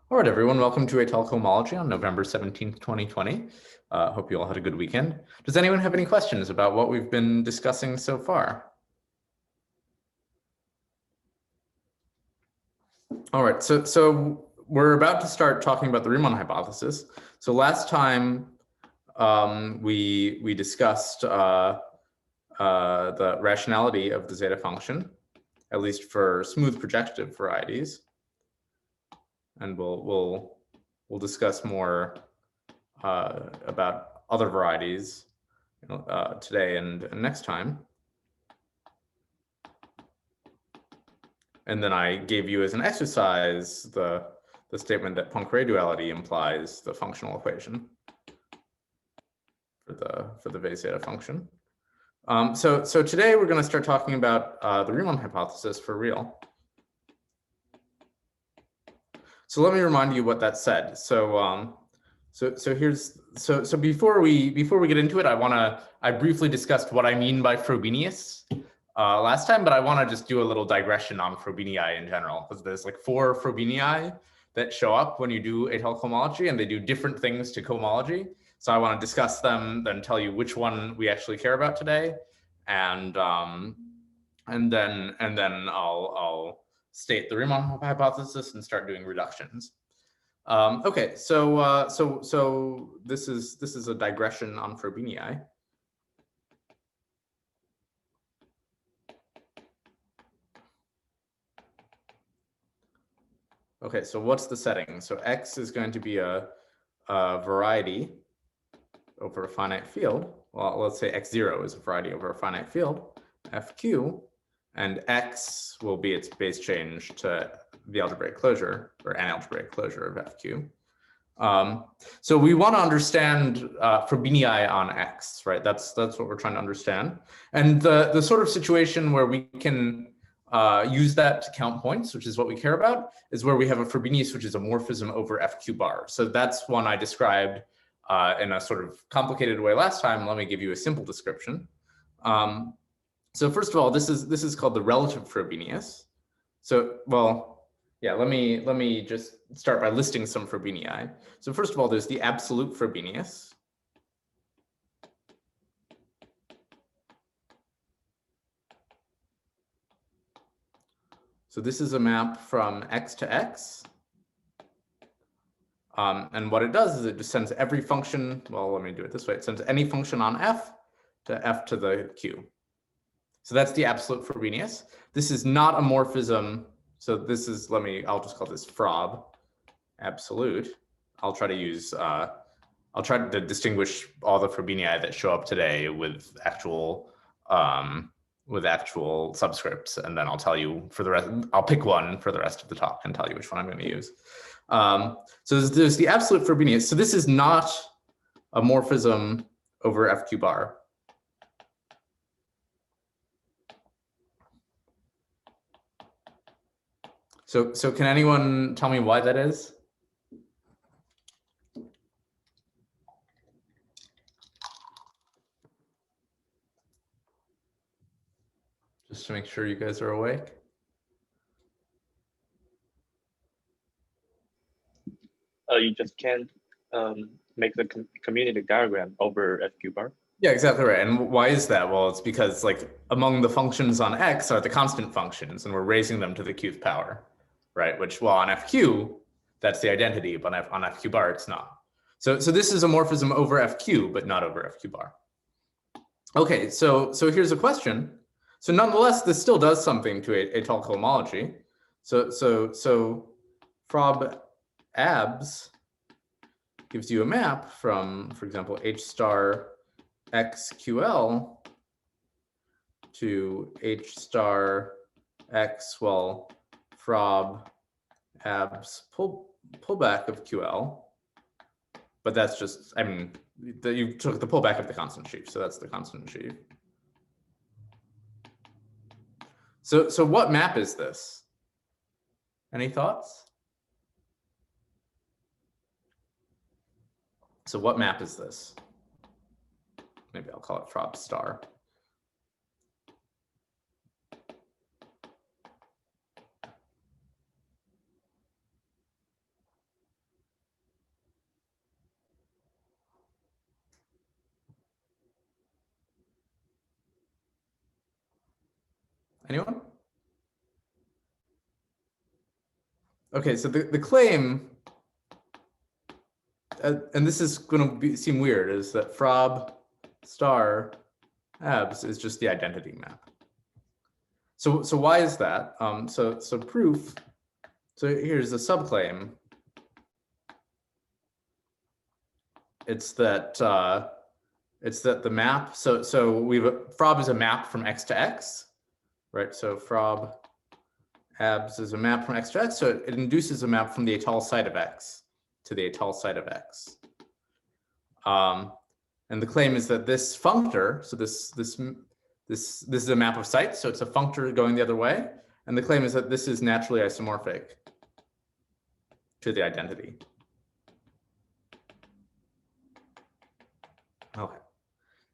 All right, everyone, welcome to Étale Cohomology on November 17th, 2020. Hope you all had a good weekend. Does anyone have any questions about what we've been discussing so far? All right, so we're about to start talking about the Riemann hypothesis. So last time we discussed the rationality of the zeta function, at least for smooth projective varieties. And we'll discuss more about other varieties today and next time. And then I gave you as an exercise the statement that Poincare duality implies the functional equation for the base zeta function. So today we're going to start talking about the Riemann hypothesis for real. So let me remind you what that said. So before we get into it, I briefly discussed what I mean by Frobenius last time, but I want to just do a little digression on Frobenii in general, because there's like 4 Frobenii that show up when you do Étale cohomology, and they do different things to cohomology. So I want to discuss them, then tell you which one we actually care about today, and then I'll state the Riemann hypothesis and start doing reductions. Okay, so this is a digression on Frobenii. Okay, so what's the setting? So X is going to be a variety over a finite field. Well, let's say X0 is a variety over a finite field, FQ, and X will be its base change to the algebraic closure or an algebraic closure of FQ. So we want to understand Frobenii on X, right? That's what we're trying to understand. And the sort of situation where we can use that to count points, which is what we care about, is where we have a Frobenius, which is a morphism over FQ bar. So that's one I described in a sort of complicated way last time. Let me give you a simple description. So first of all, this is called the relative Frobenius. So, well, yeah, let me just start by listing some Frobenii. So first of all, there's the absolute Frobenius. So this is a map from X to X. And what it does is it just sends every function, well, let me do it this way. It sends any function on F to the Q. So that's the absolute Frobenius. This is not a morphism. So this is, I'll just call this Frob absolute. I'll try to distinguish all the Frobenii that show up today with actual subscripts, and then I'll tell you for the rest. I'll pick one for the rest of the talk and tell you which one I'm going to use. So there's the absolute Frobenius. So this is not a morphism over FQ bar. So can anyone tell me why that is? Just to make sure you guys are awake. You just can't make the community diagram over FQ bar. Yeah, exactly right. And why is that? Well, it's because like among the functions on X are the constant functions, and we're raising them to the qth power, right? Which, well, on FQ, that's the identity, but on FQ bar, it's not. So this is a morphism over FQ, but not over FQ bar. Okay, so here's a question. So nonetheless, this still does something to Étale cohomology. So Frob abs gives you a map from, for example, H star XQL to H star X, well, Frob abs pullback of QL. But that's just, I mean, you took the pullback of the constant sheaf, so that's the constant sheaf. So what map is this? Any thoughts? So what map is this? Maybe I'll call it Frob star. Anyone? Okay, so the claim, and this is going to seem weird, is that Frob star abs is just the identity map. So why is that? So proof. So here's the subclaim. It's that the map. So Frob is a map from X to X, right? So Frob abs is a map from X to X. So it induces a map from the Étale site of X to the Étale site of X. And the claim is that this functor, so this is a map of sites, so it's a functor going the other way. And the claim is that this is naturally isomorphic to the identity. Okay.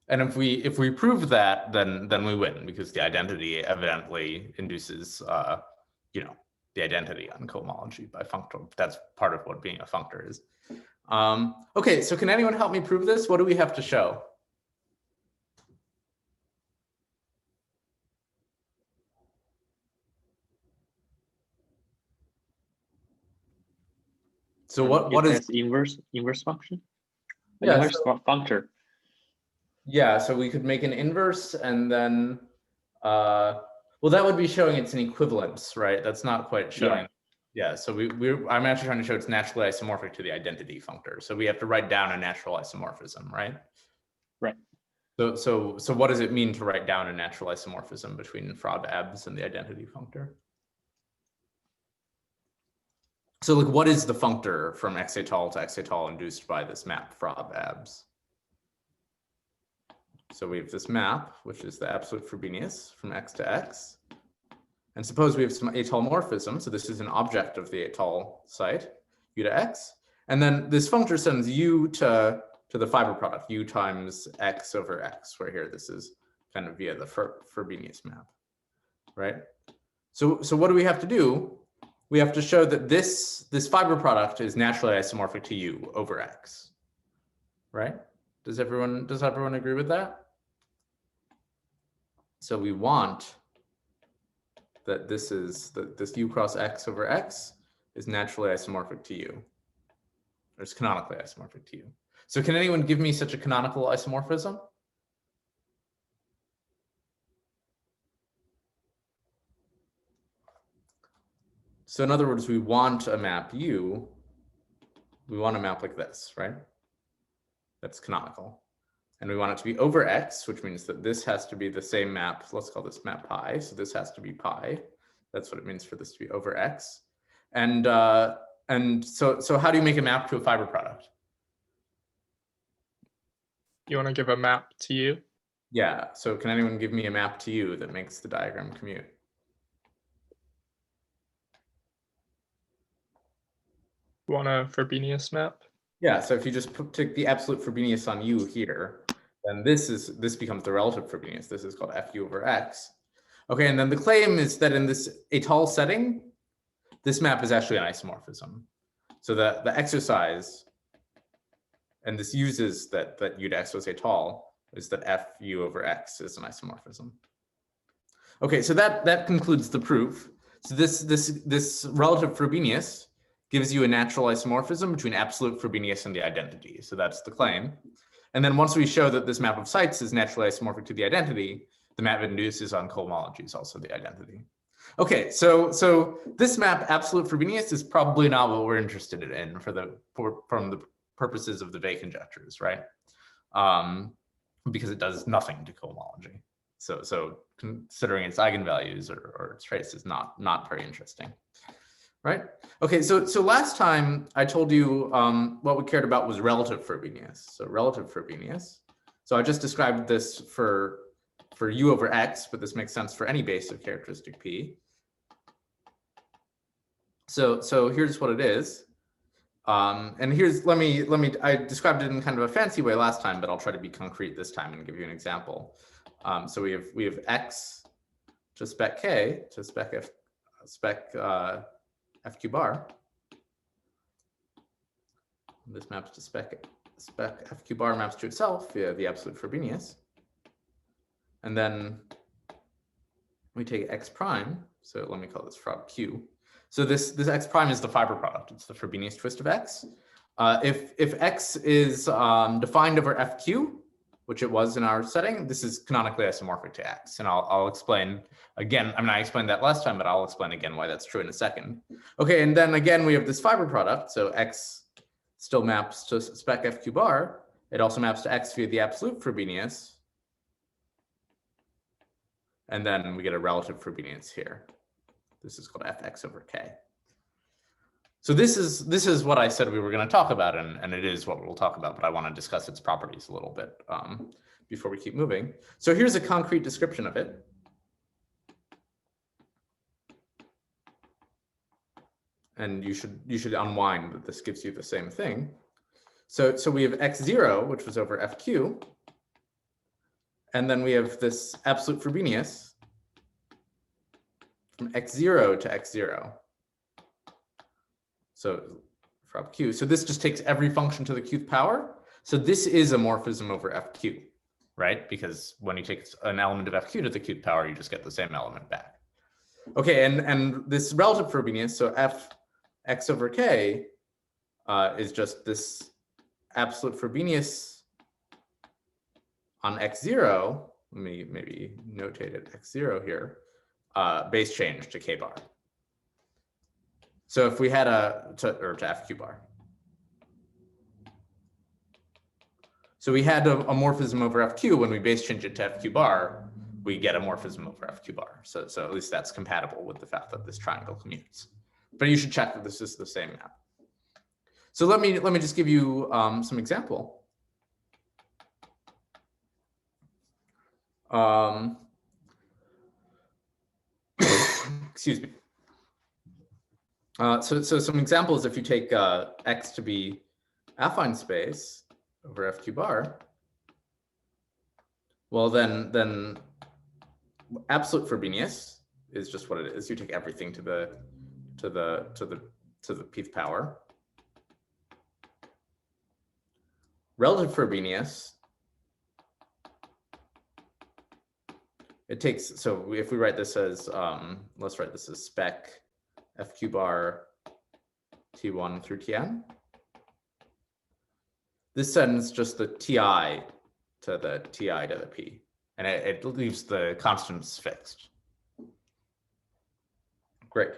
And if we prove that, then we win, because the identity evidently induces the identity on cohomology by functor. That's part of what being a functor is. Okay, so can anyone help me prove this? What do we have to show? So what is inverse function? Yeah, inverse functor. Yeah, so we could make an inverse, and then well, that would be showing it's an equivalence, right? That's not quite showing. Yeah, so I'm actually trying to show it's naturally isomorphic to the identity functor. So we have to write down a natural isomorphism, right? Right. So what does it mean to write down a natural isomorphism between Frob abs and the identity functor? So like, what is the functor from X Étale to X Étale induced by this map Frob abs? So we have this map, which is the absolute Frobenius from X to X. And suppose we have some Étale morphism. So this is an object of the Étale site, U to X. And then this functor sends U to the fiber product, U times X over X, where here this is kind of via the Frobenius map, right? So what do we have to do? We have to show that this fiber product is naturally isomorphic to U over X, right? Does everyone agree with that? So we want that this U cross X over X is naturally isomorphic to U, or it's canonically isomorphic to U. So can anyone give me such a canonical isomorphism? So in other words, we want a map U. We want a map like this, right? That's canonical. And we want it to be over X, which means that this has to be the same map. Let's call this map pi. So this has to be pi. That's what it means for this to be over X. And so how do you make a map to a fiber product? You want to give a map to U? Yeah. So can anyone give me a map to U that makes the diagram commute? Want a Frobenius map? Yeah. So if you just take the absolute Frobenius on U here, then this becomes the relative Frobenius. This is called Fu over X. Okay, and then the claim is that in this Étale setting, this map is actually an isomorphism. So the exercise, and this uses that U to X was Étale, is that Fu over X is an isomorphism. Okay, so that concludes the proof. So this relative Frobenius gives you a natural isomorphism between absolute Frobenius and the identity. So that's the claim. And then once we show that this map of sites is naturally isomorphic to the identity, the map it induces on cohomology is also the identity. Okay, so this map, absolute Frobenius, is probably not what we're interested in from the purposes of the Weil conjectures, right? Because it does nothing to cohomology. So considering its eigenvalues or its trace is not very interesting. Right. Okay. So last time I told you what we cared about was relative Frobenius. So relative Frobenius. So I just described this for U over X, but this makes sense for any base of characteristic P. So here's what it is. And here's I described it in kind of a fancy way last time, but I'll try to be concrete this time and give you an example. So we have X to spec K to spec FQ bar. This maps to spec FQ bar maps to itself via the absolute Frobenius. And then we take x prime. So let me call this Frob Q. So this x prime is the fiber product. It's the Frobenius twist of x. If x is defined over fq, which it was in our setting, this is canonically isomorphic to x. And I'll explain again. I mean, I explained that last time, but I'll explain again why that's true in a second. Okay, and then again, we have this fiber product. So x still maps to spec fq bar. It also maps to x via the absolute Frobenius. And then we get a relative Frobenius here. This is called fx over k. So this is what I said we were going to talk about, and it is what we'll talk about, but I want to discuss its properties a little bit before we keep moving. So here's a concrete description of it. And you should unwind that this gives you the same thing. So we have x0, which was over fq. And then we have this absolute Frobenius from x0 to x0. So Frob Q. So this just takes every function to the qth power. So this is a morphism over fq, right? Because when you take an element of fq to the qth power, you just get the same element back. Okay, and this relative Frobenius, so fx over k is just this absolute Frobenius on x0. Let me maybe notate it x0 here, base change to k bar. So if we had to fq bar. So we had a morphism over fq. When we base change it to fq bar, we get a morphism over fq bar. So at least that's compatible with the fact that this triangle commutes. But you should check that this is the same map. So let me just give you some example. Excuse me. So some examples, if you take x to be affine space over fq bar, well then absolute Frobenius is just what it is. You take everything to the pth power. Relative Frobenius, it takes, so if we write this as let's write this as spec fq bar t1 through tn. This sends just the ti to the p, and it leaves the constants fixed. Great.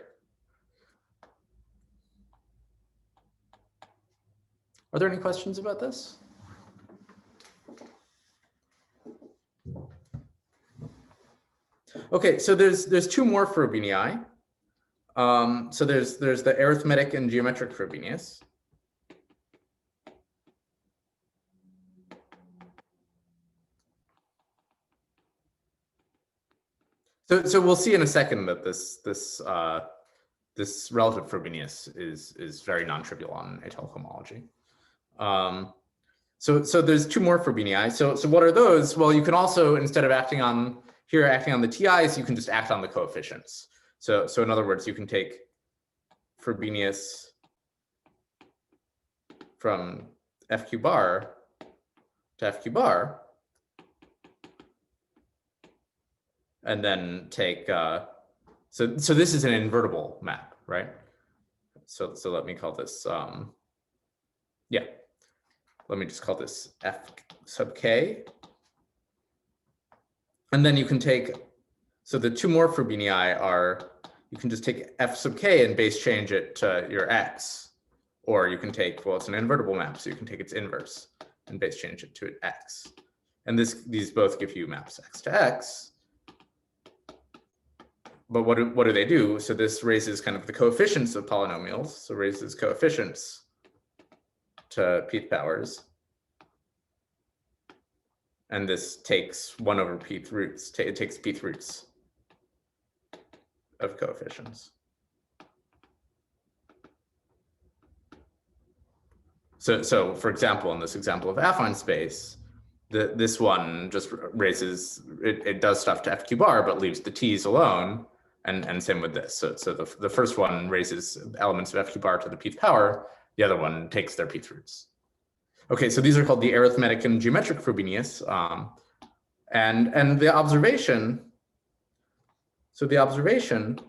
Are there any questions about this? Okay, so there's two more Frobenii. So there's the arithmetic and geometric Frobenius. So we'll see in a second that this relative Frobenius is very non-trivial on Étale cohomology. So there's two more Frobenii. So what are those? Well, you can also, instead of acting on the TIs, you can just act on the coefficients. So in other words, you can take Frobenius from fq bar to fq bar, and then take, so this is an invertible map, right? So let me call this, yeah, let me just call this f sub k. And then you can take, so the two more Frobenii are, you can just take f sub k and base change it to your x, or you can take, well, it's an invertible map, so you can take its inverse and base change it to x. And these both give you maps x to x. But what do they do? So this raises kind of the coefficients of polynomials, so raises coefficients to pth powers. And this takes 1 over pth roots. It takes pth roots of coefficients. So for example, in this example of affine space, this one just raises, it does stuff to fq bar, but leaves the t's alone. And same with this. So the first one raises elements of fq bar to the pth power. The other one takes their pth roots. Okay, so these are called the arithmetic and geometric Frobenius. And the observation So the observation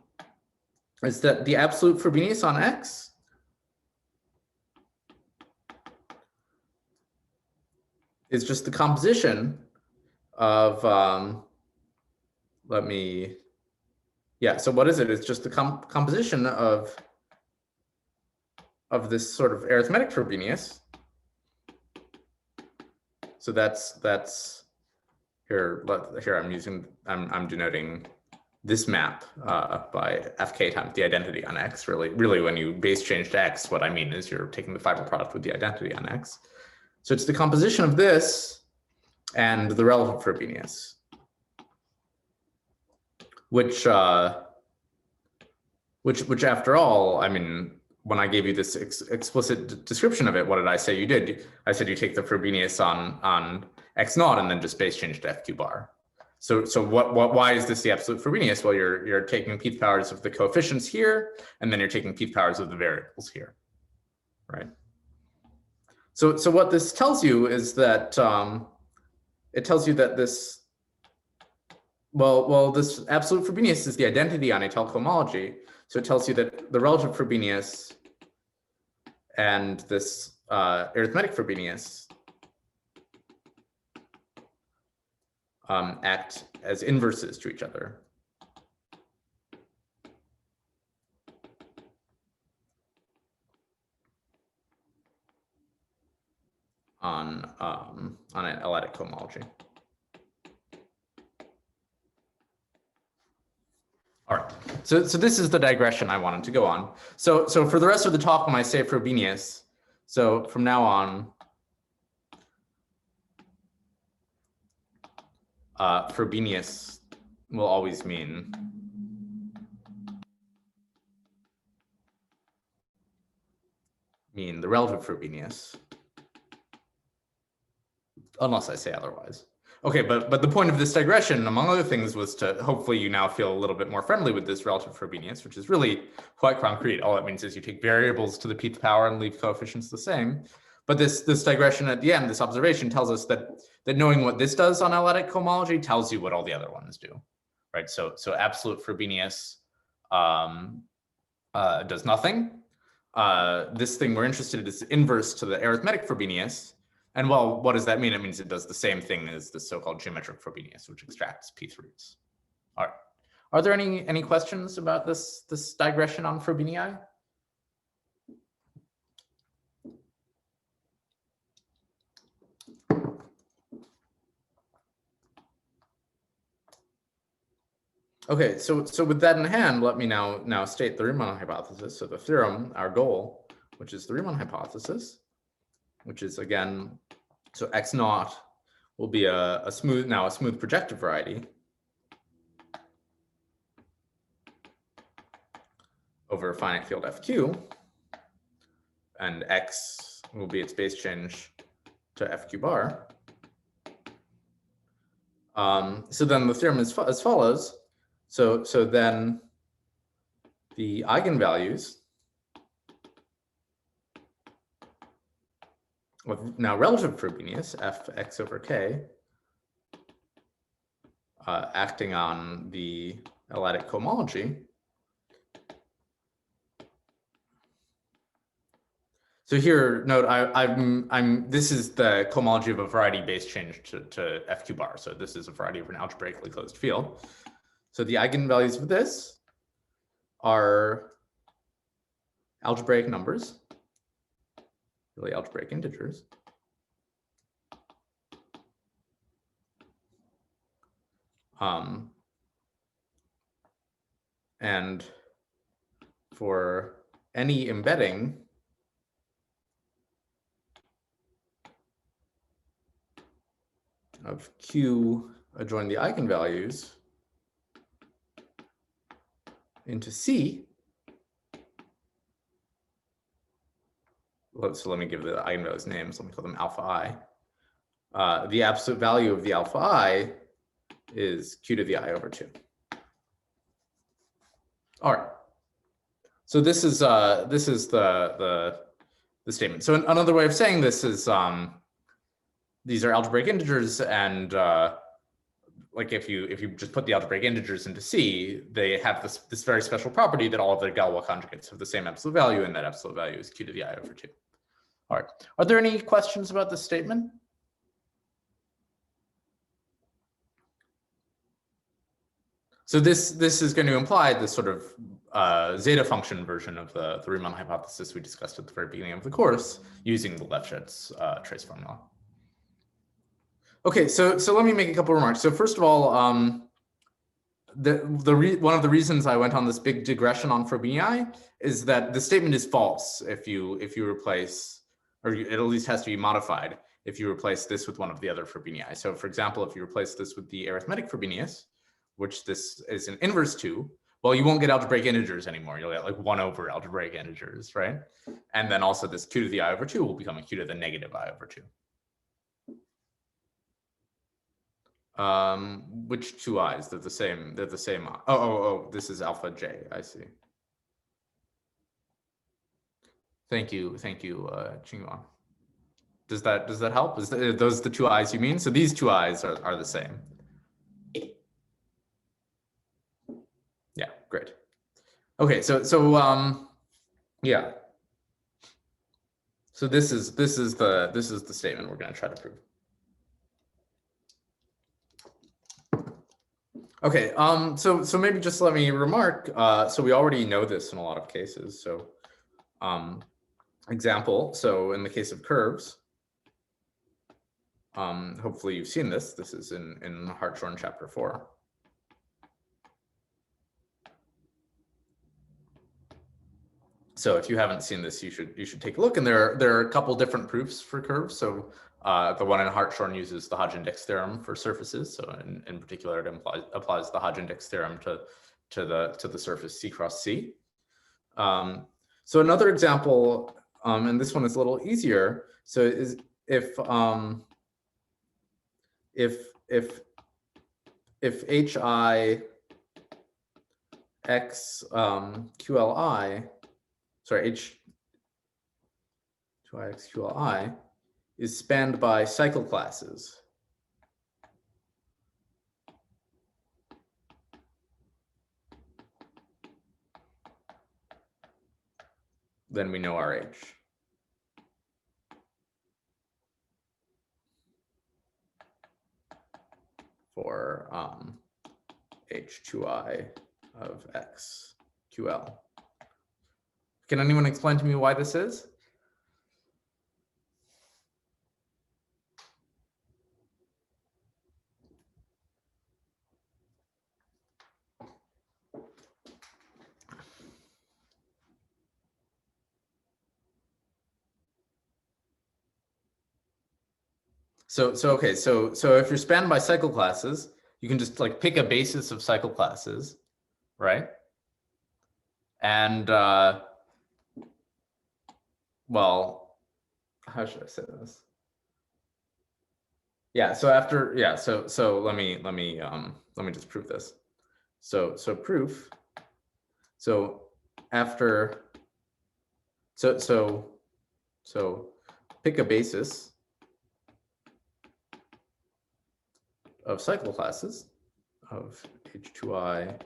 is that the absolute Frobenius on X is just the composition of, so what is it? It's just the composition of this sort of arithmetic Frobenius. So that's here I'm denoting this map by Fk times the identity on X. Really, when you base change to X, what I mean is you're taking the fiber product with the identity on X. So it's the composition of this and the relative Frobenius, which after all, I mean, when I gave you this explicit description of it, what did I say you did? I said you take the Frobenius on X naught and then just base change to FQ bar. So why is this the absolute Frobenius? Well, you're taking p powers of the coefficients here, and then you're taking p powers of the variables here, right? So what this tells you is that it tells you that this, this absolute Frobenius is the identity on Étale cohomology. So it tells you that the relative Frobenius and this arithmetic Frobenius act as inverses to each other. On an Étale cohomology. All right, so this is the digression I wanted to go on. So for the rest of the talk, when I say Frobenius, so from now on, Frobenius will always mean the relative Frobenius, unless I say otherwise. Okay, but the point of this digression, among other things, was to hopefully you now feel a little bit more friendly with this relative Frobenius, which is really quite concrete. All it means is you take variables to the pth power and leave coefficients the same. But this digression at the end, this observation tells us that knowing what this does on Étale cohomology tells you what all the other ones do, right? So absolute Frobenius does nothing. This thing we're interested in is inverse to the arithmetic Frobenius. And well, what does that mean? It means it does the same thing as the so-called geometric Frobenius, which extracts pth roots. All right. Are there any questions about this digression on Frobenii? Okay, so with that in hand, let me now state the Riemann hypothesis. So the theorem, our goal, which is the Riemann hypothesis, which is again, so X naught will be a smooth projective variety over a finite field FQ, and X will be its base change to FQ bar. So then the theorem is as follows. So then the eigenvalues of now relative Frobenius, Fx over k, acting on the Étale cohomology. So here, note, this is the cohomology of a variety base change to FQ bar. So this is a variety of an algebraically closed field. So the eigenvalues of this are algebraic numbers, really algebraic integers. And for any embedding of Q adjoin the eigenvalues into C. So let me give the eigenvalues names. Let me call them alpha I. The absolute value of the alpha I is Q to the I over 2. All right. So this is the statement. So another way of saying this is these are algebraic integers, and like if you just put the algebraic integers into C, they have this very special property that all of their Galois conjugates have the same absolute value, and that absolute value is q to the I over 2. All right. Are there any questions about this statement? So this is going to imply this sort of zeta function version of the Riemann hypothesis we discussed at the very beginning of the course using the Lefschetz trace formula. Okay, so let me make a couple remarks. So first of all, one of the reasons I went on this big digression on Frobenii is that the statement is false if you replace, or it at least has to be modified if you replace this with one of the other Frobenii. So for example, if you replace this with the arithmetic Frobenius, which this is an inverse to, well, you won't get algebraic integers anymore. You'll get like 1 over algebraic integers, right? And then also this q to the I over 2 will become a q to the negative I over 2. Which two i's? They're the same. They're the same. Oh, this is alpha j. I see. Thank you, Qingyuan. Does that help? Are those the two i's you mean? So these two i's are the same. Yeah, great. Okay, so yeah. So this is the statement we're going to try to prove. Okay, so maybe just let me remark. So we already know this in a lot of cases. So, example. So in the case of curves, hopefully you've seen this. This is in Hartshorne chapter 4. So if you haven't seen this, you should take a look. And there are a couple different proofs for curves. So the one in Hartshorne uses the Hodge-Index theorem for surfaces. So in particular, it applies the Hodge-Index theorem to the surface C cross C. So another example, and this one is a little easier. So is if HI X QLI, sorry, H2ix QLI is spanned by cycle classes. Then we know our H. For H2I of X QL. Can anyone explain to me why this is? So if you're spanned by cycle classes, you can just like pick a basis of cycle classes, right? And well, how should I say this? Yeah. So after so let me just prove this. So proof. So after so pick a basis of cycle classes of H2I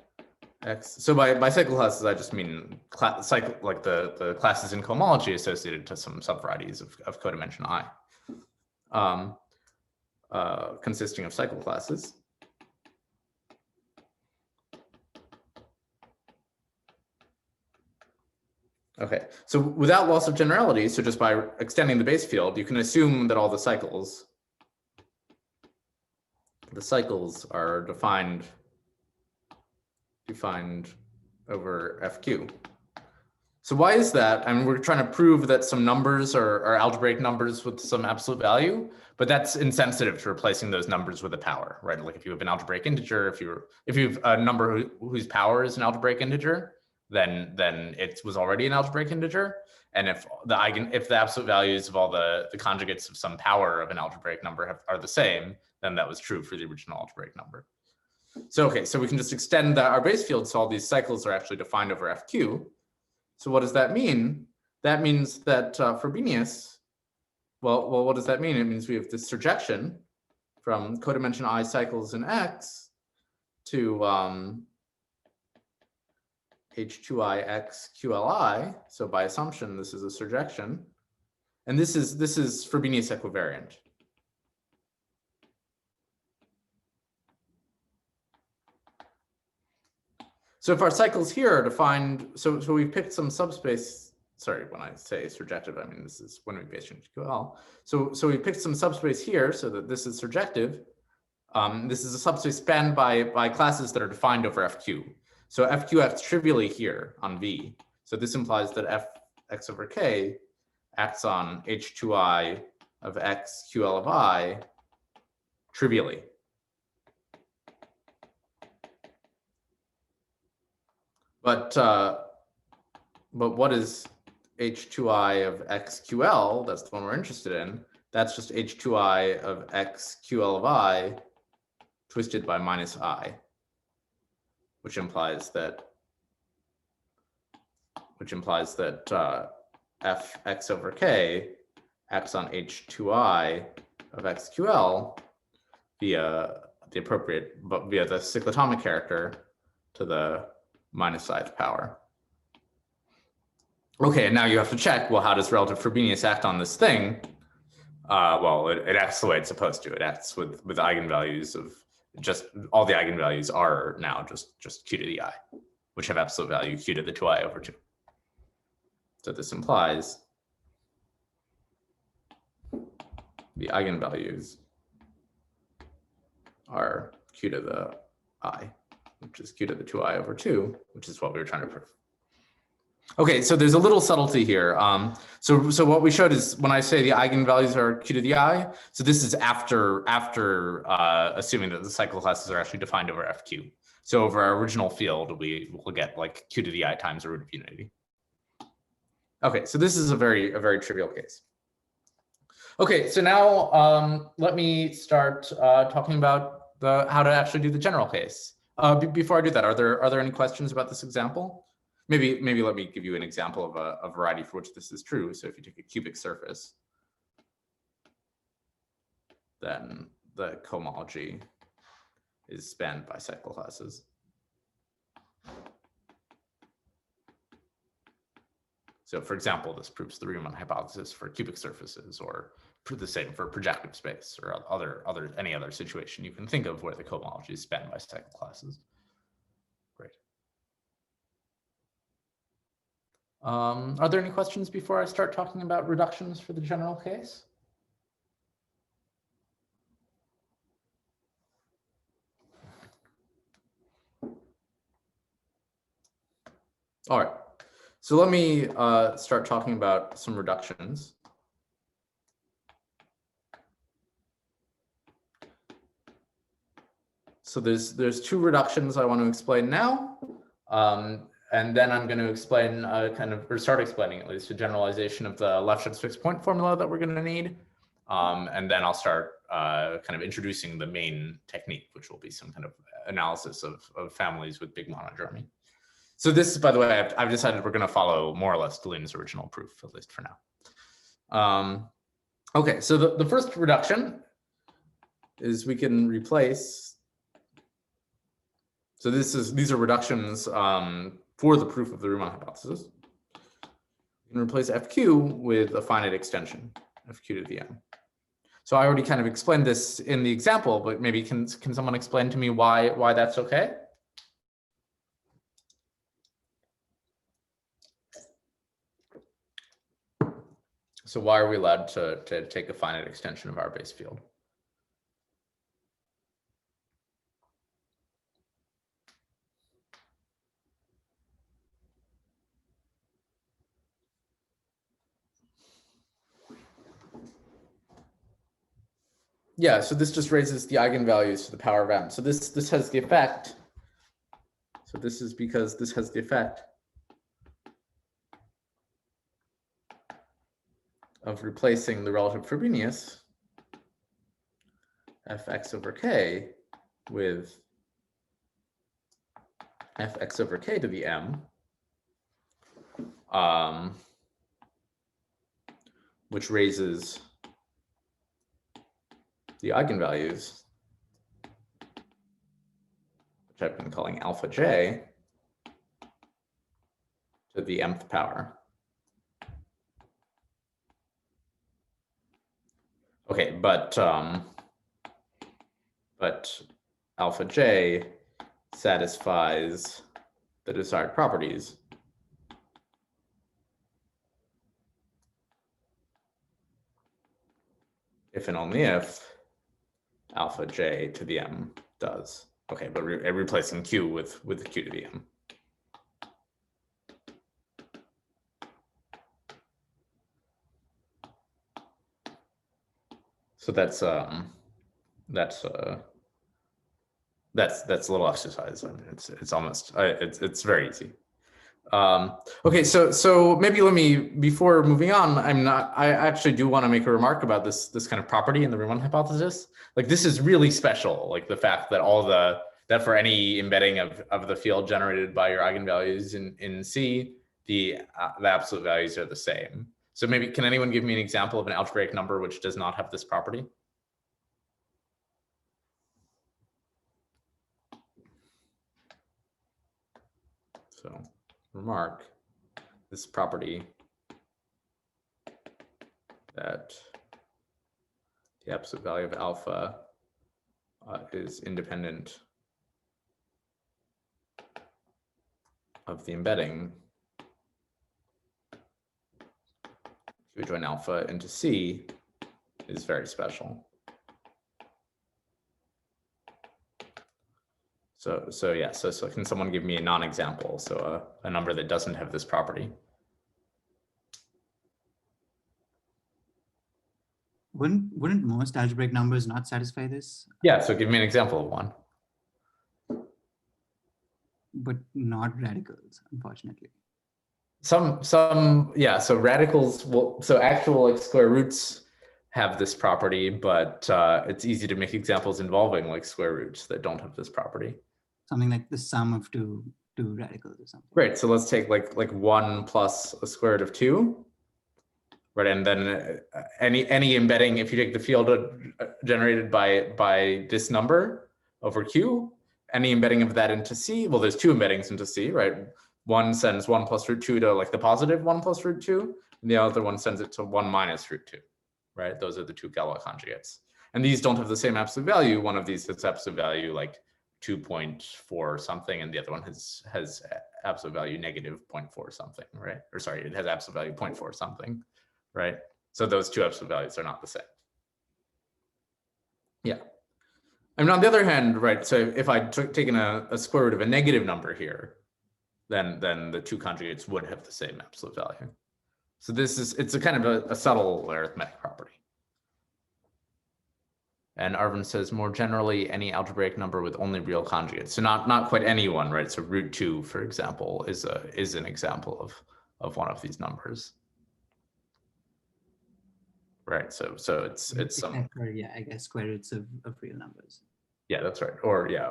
X. So by cycle classes, I just mean cycle, like the classes in cohomology associated to some subvarieties of codimension I, consisting of cycle classes. Okay, so without loss of generality, so just by extending the base field, you can assume that all the cycles are defined over FQ. So why is that? I mean, we're trying to prove that some numbers are algebraic numbers with some absolute value, but that's insensitive to replacing those numbers with a power, right? Like if you have an algebraic integer, if you have a number whose power is an algebraic integer, then it was already an algebraic integer. And if the absolute values of all the conjugates of some power of an algebraic number are the same, then that was true for the original algebraic number. So okay, so we can just extend our base field so all these cycles are actually defined over FQ. So what does that mean? That means that Frobenius, well, what does that mean? It means we have this surjection from codimension I cycles in X to H2I X QLI. So by assumption, this is a surjection. And this is Frobenius equivariant. So if our cycles here are defined, so we've picked some subspace. Sorry, when I say surjective, I mean this is when we base change QL. So we picked some subspace here so that this is surjective. This is a subspace spanned by classes that are defined over FQ. So FQ acts trivially here on V. So this implies that Fx over K acts on H2I of X QL of I trivially. But what is H2I of XQL? That's the one we're interested in. That's just H2I of XQL of I twisted by minus I, which implies that Fx over K acts on H2I of XQL via the cyclotomic character to the minus ith power. Okay, and now you have to check, well, how does relative Frobenius act on this thing? Well, it acts the way it's supposed to. It acts with eigenvalues of just, all the eigenvalues are now just q to the I, which have absolute value q to the 2i over 2. So this implies the eigenvalues are q to the I, which is q to the 2i over 2, which is what we were trying to prove. Okay, so there's a little subtlety here. So what we showed is when I say the eigenvalues are q to the I, so this is after assuming that the cycle classes are actually defined over FQ. So over our original field, we will get like q to the I times the root of unity. Okay, so this is a very trivial case. Okay, so now let me start talking about how to actually do the general case. Before I do that, are there any questions about this example? Maybe let me give you an example of a variety for which this is true. So if you take a cubic surface, then the cohomology is spanned by cycle classes. So for example, this proves the Riemann hypothesis for cubic surfaces, or the same for projective space, or any other situation you can think of where the cohomology is spanned by cycle classes. Great. Are there any questions before I start talking about reductions for the general case? All right, so let me start talking about some reductions. So there's two reductions I want to explain now. And then I'm going to explain start explaining at least a generalization of the Lefschetz fixed point formula that we're going to need. And then I'll start kind of introducing the main technique, which will be some kind of analysis of families with big monodromy. So this is, by the way, I've decided we're going to follow more or less Deline's original proof, at least for now. Okay, so the first reduction is we can replace. So these are reductions for the proof of the Riemann hypothesis. You can replace FQ with a finite extension, FQ to the m. So I already kind of explained this in the example, but maybe can someone explain to me why that's okay? So why are we allowed to take a finite extension of our base field? Yeah, so this just raises the eigenvalues to the power of m. So this has the effect. So this is because this has the effect of replacing the relative Frobenius Fx over k with Fx over k to the m, which raises the eigenvalues, which I've been calling alpha j, to the mth power. Okay, but alpha j satisfies the desired properties. If and only if alpha j to the m does. Okay, but replacing q with q to the m. So that's a little exercise. I mean, it's almost it's very easy. Okay, so maybe let me, before moving on, I actually do want to make a remark about this kind of property in the Riemann hypothesis. Like, this is really special, like the fact that that for any embedding of the field generated by your eigenvalues in C, the absolute values are the same. So maybe, can anyone give me an example of an algebraic number which does not have this property? So remark this property that the absolute value of alpha is independent of the embedding Q join alpha into C is very special. So yeah, so can someone give me a non-example? So a number that doesn't have this property. Wouldn't most algebraic numbers not satisfy this? Yeah, so give me an example of one. But not radicals, unfortunately. Yeah, so radicals so actual like square roots have this property, but it's easy to make examples involving like square roots that don't have this property. Something like the sum of two radicals or something. Great, so let's take like 1 plus a square root of 2. Right, and then any embedding, if you take the field generated by this number over Q, any embedding of that into C, well, there's two embeddings into C, right? One sends 1 plus root 2 to like the positive 1 plus root 2, and the other one sends it to 1 minus root 2, right? Those are the two Galois conjugates. And these don't have the same absolute value. One of these has absolute value like 2.4 something, and the other one has absolute value negative 0.4 something, right? Or sorry, it has absolute value 0.4 something. Right? So those two absolute values are not the same. Yeah. I mean, on the other hand, right, so if I'd taken a square root of a negative number here, then the two conjugates would have the same absolute value. So it's a kind of a subtle arithmetic property. And Arvin says, more generally, any algebraic number with only real conjugates. So not quite any one, right? So root 2, for example, is an example of one of these numbers. Right, so it's some, yeah, I guess square roots of real numbers. Yeah, that's right. Or yeah,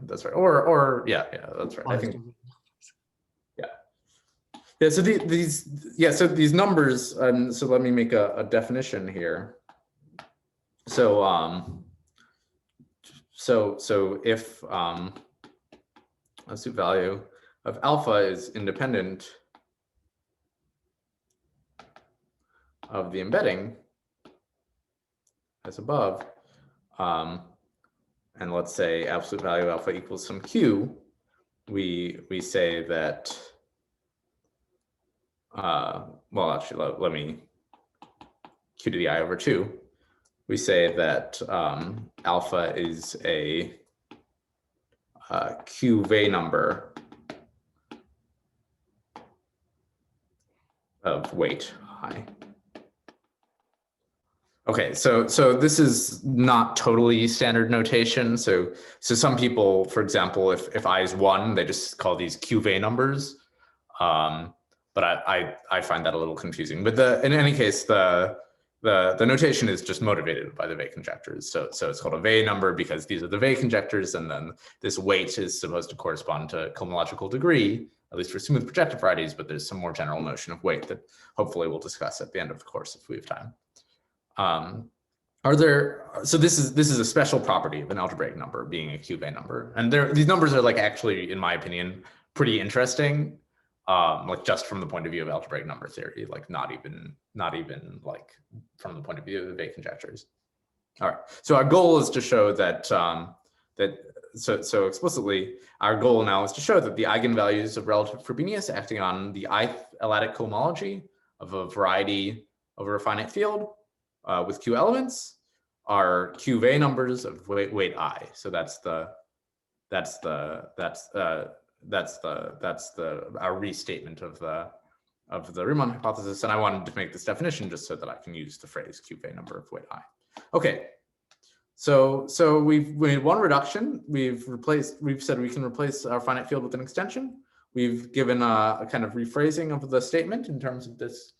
that's right. Or yeah, that's right. I think yeah. So these numbers, so let me make a definition here. So so if absolute value of alpha is independent of the embedding as above, and let's say absolute value of alpha equals some q, we say that, well, actually, let me q to the I over 2. We say that alpha is a QV number of weight I. Okay, so this is not totally standard notation. So some people, for example, if I is 1, they just call these QV numbers. But I find that a little confusing. But in any case, the notation is just motivated by the Weil conjectures. So it's called a Weil number because these are the Weil conjectures, and then this weight is supposed to correspond to cohomological degree, at least for smooth projective varieties. But there's some more general notion of weight that hopefully we'll discuss at the end of the course if we have time. Are there, so this is a special property of an algebraic number being a cube-A number. And these numbers are like actually, in my opinion, pretty interesting. Like just from the point of view of algebraic number theory, like not even like from the point of view of the conjectures. All right, so our goal is to show that, so explicitly, our goal now is to show that the eigenvalues of relative Frobenius acting on the ith Étalic cohomology of a variety over a finite field with Q elements are QV numbers of weight I. So that's our restatement of the Riemann hypothesis. And I wanted to make this definition just so that I can use the phrase QV number of weight I. Okay. So we've made one reduction. We've said we can replace our finite field with an extension. We've given a kind of rephrasing of the statement in terms of this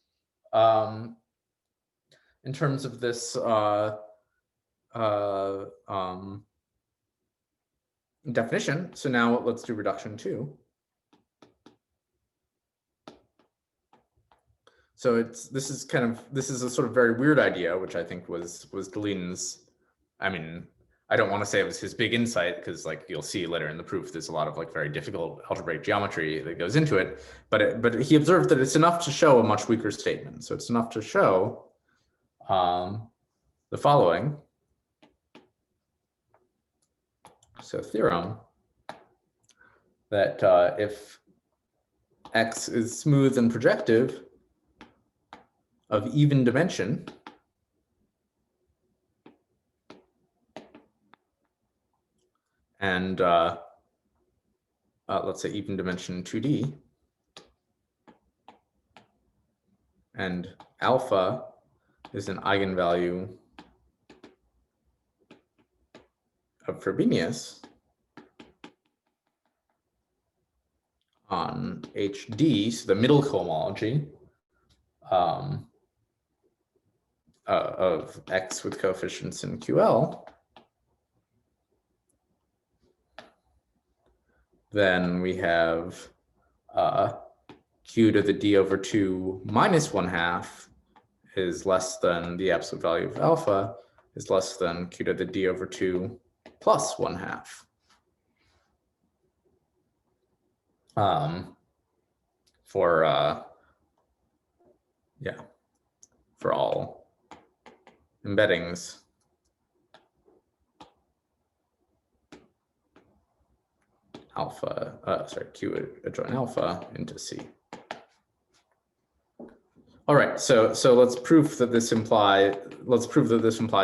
definition. So now let's do reduction 2. So this is a sort of very weird idea, which I think was Deligne's. I mean, I don't want to say it was his big insight, because like you'll see later in the proof, there's a lot of like very difficult algebraic geometry that goes into it. But he observed that it's enough to show a much weaker statement. So it's enough to show the following. So theorem that if X is smooth and projective of even dimension, and let's say even dimension 2D, and alpha is an eigenvalue of Frobenius on HD, so the middle cohomology of X with coefficients in QL, then we have Q to the D over 2 minus 1/2 is less than the absolute value of alpha is less than Q to the D over 2 plus 1/2. For all embeddings Q adjoint alpha into C. All right, so let's prove that this implies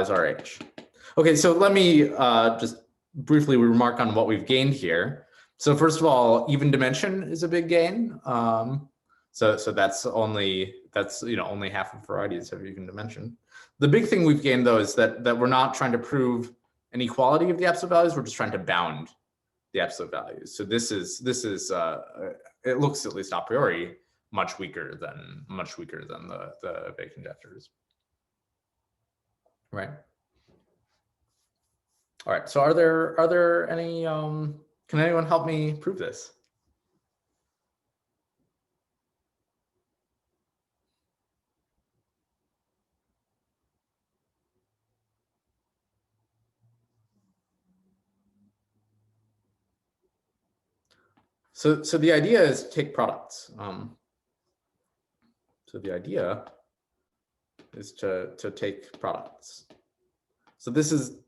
RH. Okay, so let me just briefly remark on what we've gained here. So first of all, even dimension is a big gain. So that's only half of varieties of even dimension. The big thing we've gained though is that we're not trying to prove an equality of the absolute values. We're just trying to bound the absolute values. So this is it looks, at least a priori, much weaker than the Bay conjectures. Right. All right. So are there any can anyone help me prove this? So the idea is to take products. So the idea is to take products. So this is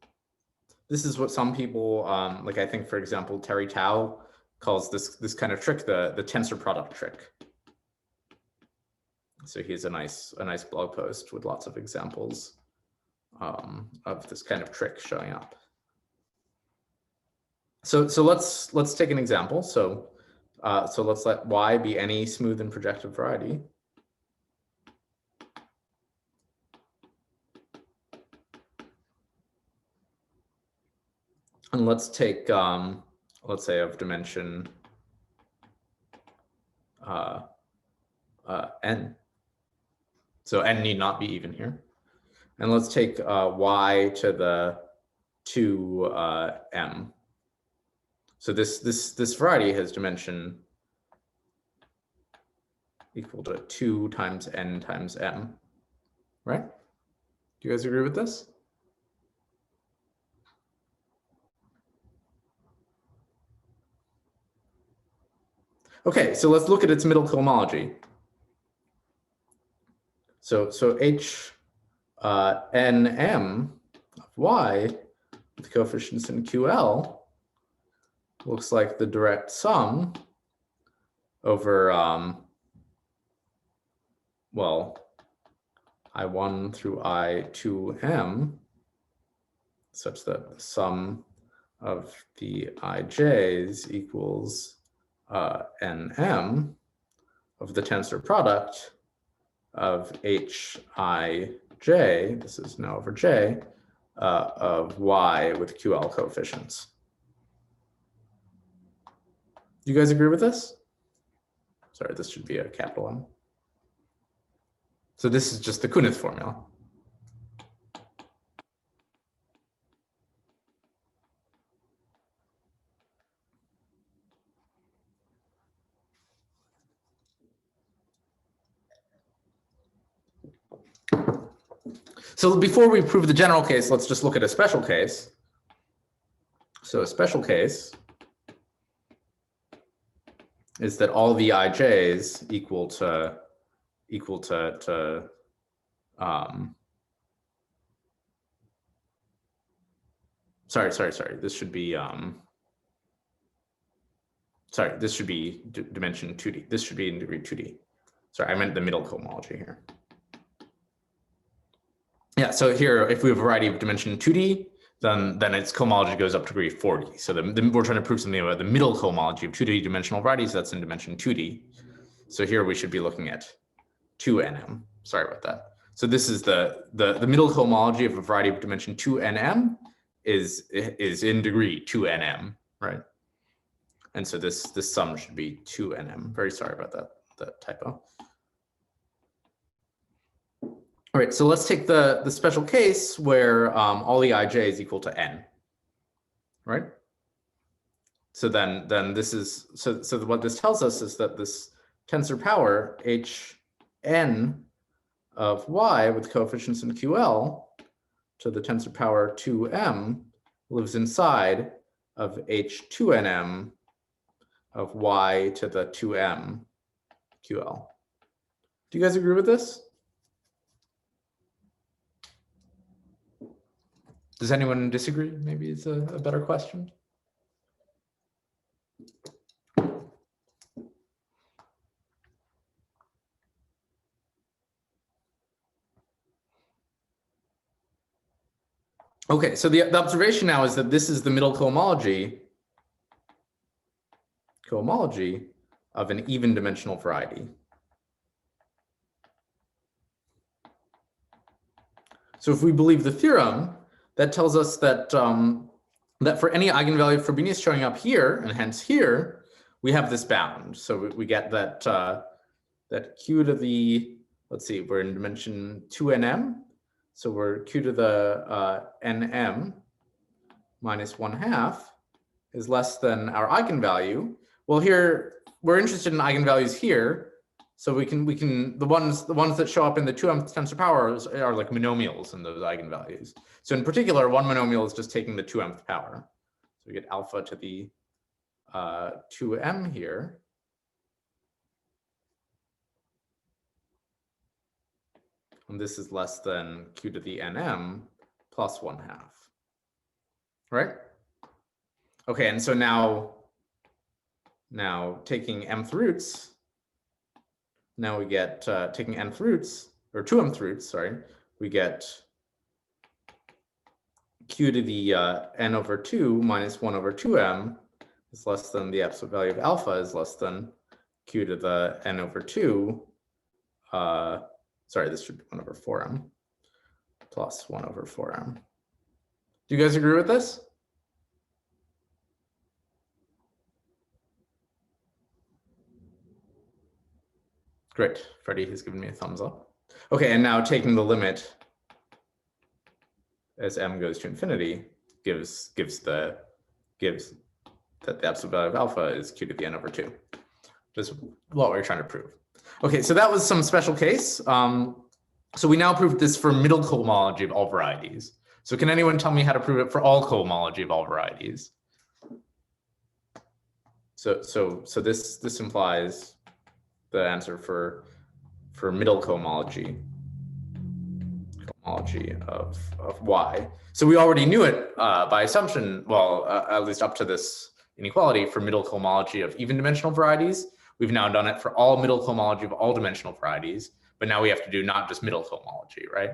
what some people like. I think, for example, Terry Tao calls this kind of trick the tensor product trick. So he has a nice blog post with lots of examples of this kind of trick showing up. So let's take an example. So let's let Y be any smooth and projective variety. And let's take, let's say of dimension n. So n need not be even here. And let's take y to the 2m. So this variety has dimension equal to 2 times n times m, right? Do you guys agree with this? Okay, so let's look at its middle cohomology. So H nm of y with coefficients in QL looks like the direct sum over, well, I1 through I2m, such that the sum of the ij's equals nm of the tensor product of hij, this is now over j, of y with QL coefficients. Do you guys agree with this? Sorry, this should be a capital M. So this is just the Kunith formula. So before we prove the general case, let's just look at a special case. So a special case is that all the ij's equal to sorry, this should be this should be dimension 2D. This should be in degree 2D. Sorry, I meant the middle cohomology here. Yeah, so here, if we have a variety of dimension 2D, then its cohomology goes up to degree 4D. So we're trying to prove something about the middle cohomology of 2D dimensional varieties. That's in dimension 2D. So here we should be looking at 2nm. Sorry about that. So this is the middle cohomology of a variety of dimension 2nm is in degree 2nm, right? And so this sum should be 2nm. Very sorry about that typo. All right, so let's take the special case where all the ij is equal to n, right? So then this is, so what this tells us is that this tensor power hn of y with coefficients in QL to the tensor power 2m lives inside of h2nm of y to the 2m QL. Do you guys agree with this? Does anyone disagree? Maybe it's a better question. Okay, so the observation now is that this is the middle cohomology of an even dimensional variety. So if we believe the theorem, that tells us that that for any eigenvalue of Frobenius showing up here and hence here, we have this bound. So we get that that q to the, let's see, we're in dimension 2nm, so we're q to the nm minus 1/2 is less than our eigenvalue. Well, here we're interested in eigenvalues here. So we can the ones that show up in the 2m tensor powers are like monomials in those eigenvalues. So in particular, one monomial is just taking the 2mth power. So we get alpha to the 2m here. And this is less than q to the nm plus 1/2. Right? Okay, and so now taking mth roots, now we get, taking nth roots, or 2mth roots, sorry, we get q to the n over 2 minus 1 over 2m is less than the absolute value of alpha is less than q to the n over 2, sorry, this should be 1 over 4m plus 1 over 4m. Do you guys agree with this? Great, Freddie has given me a thumbs up. Okay, and now taking the limit as m goes to infinity gives that the absolute value of alpha is q to the n over 2. This is what we're trying to prove. Okay, so that was some special case. So we now proved this for middle cohomology of all varieties. So can anyone tell me how to prove it for all cohomology of all varieties? So this implies the answer for middle cohomology of y. So we already knew it by assumption, well, at least up to this inequality for middle cohomology of even dimensional varieties. We've now done it for all middle cohomology of all dimensional varieties, but now we have to do not just middle cohomology, right?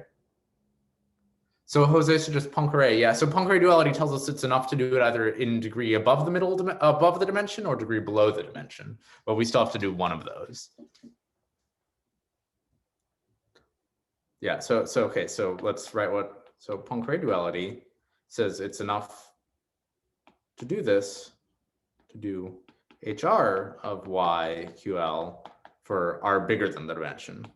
So Jose suggests Poincare. Yeah, so Poincare duality tells us it's enough to do it either in degree above the dimension or degree below the dimension, but we still have to do one of those. Yeah, so okay, so let's write so Poincare duality says it's enough to do this, to do HR of y QL for r bigger than the dimension.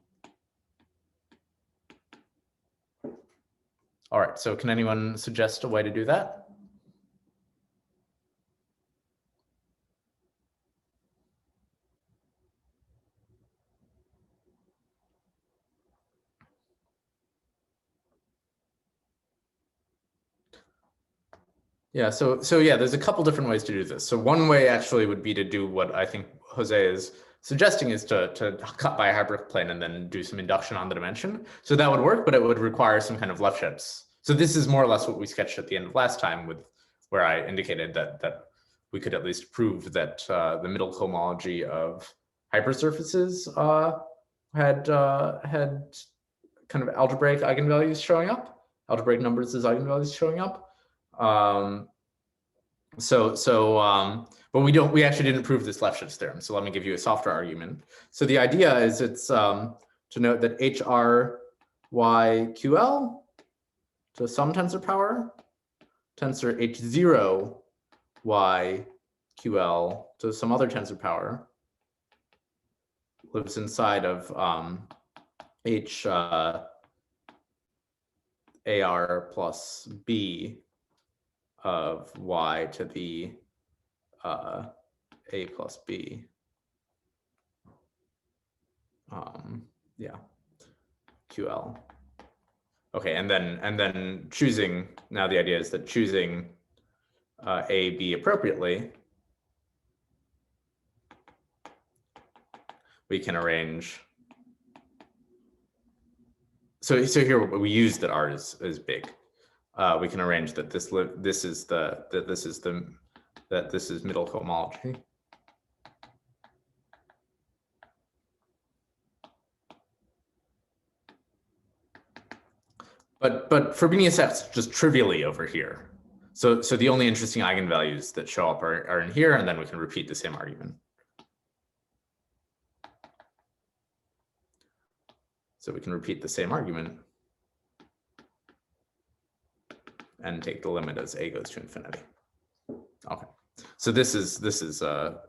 All right, so can anyone suggest a way to do that? Yeah, so yeah, there's a couple different ways to do this. So one way actually would be to do what I think Jose is suggesting, is to cut by a hyperplane and then do some induction on the dimension. So that would work, but it would require some kind of Lefschetz. So this is more or less what we sketched at the end of last time, with where I indicated that we could at least prove that the middle cohomology of hypersurfaces had kind of algebraic eigenvalues showing up, algebraic numbers as eigenvalues showing up. But we actually didn't prove this Lefschetz theorem. So let me give you a softer argument. So the idea is it's to note that HR y QL to some tensor power, tensor H0 y QL to some other tensor power lives inside of H AR plus B of y to the A plus B. Yeah, QL. Okay, and then choosing, now the idea is that choosing A, B appropriately, we can arrange. So here we use that R is big. We can arrange that this is middle cohomology. But Frobenius acts just trivially over here. So the only interesting eigenvalues that show up are in here, and then we can repeat the same argument. So we can repeat the same argument and take the limit as a goes to infinity. Okay, so this is to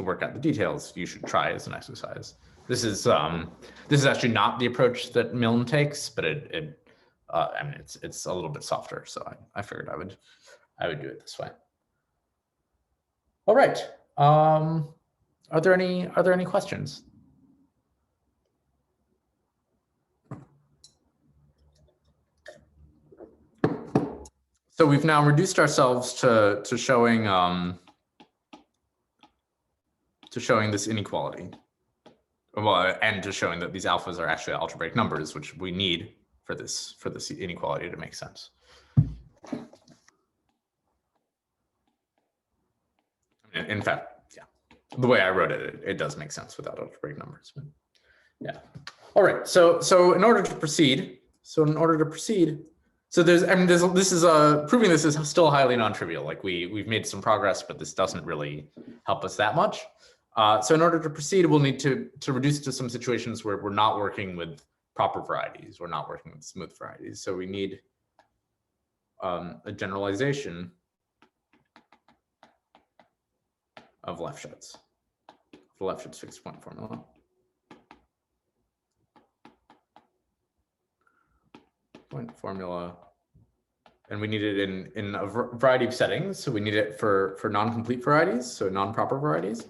work out the details, you should try as an exercise. This is actually not the approach that Milne takes, but I mean it's a little bit softer, so I figured I would do it this way. All right, are there any questions? So we've now reduced ourselves to showing this inequality, well, and to showing that these alphas are actually algebraic numbers, which we need for this inequality to make sense. In fact, yeah, the way I wrote it does make sense without algebraic numbers. But yeah. All right. So in order to proceed, so this is proving this is still highly non-trivial. Like we've made some progress, but this doesn't really help us that much. So in order to proceed, we'll need to reduce to some situations where we're not working with proper varieties. We're not working with smooth varieties. So we need a generalization of Lefschetz, the Lefschetz fixed point formula. Point formula, and we need it in a variety of settings. So we need it for non-complete varieties, so non-proper varieties.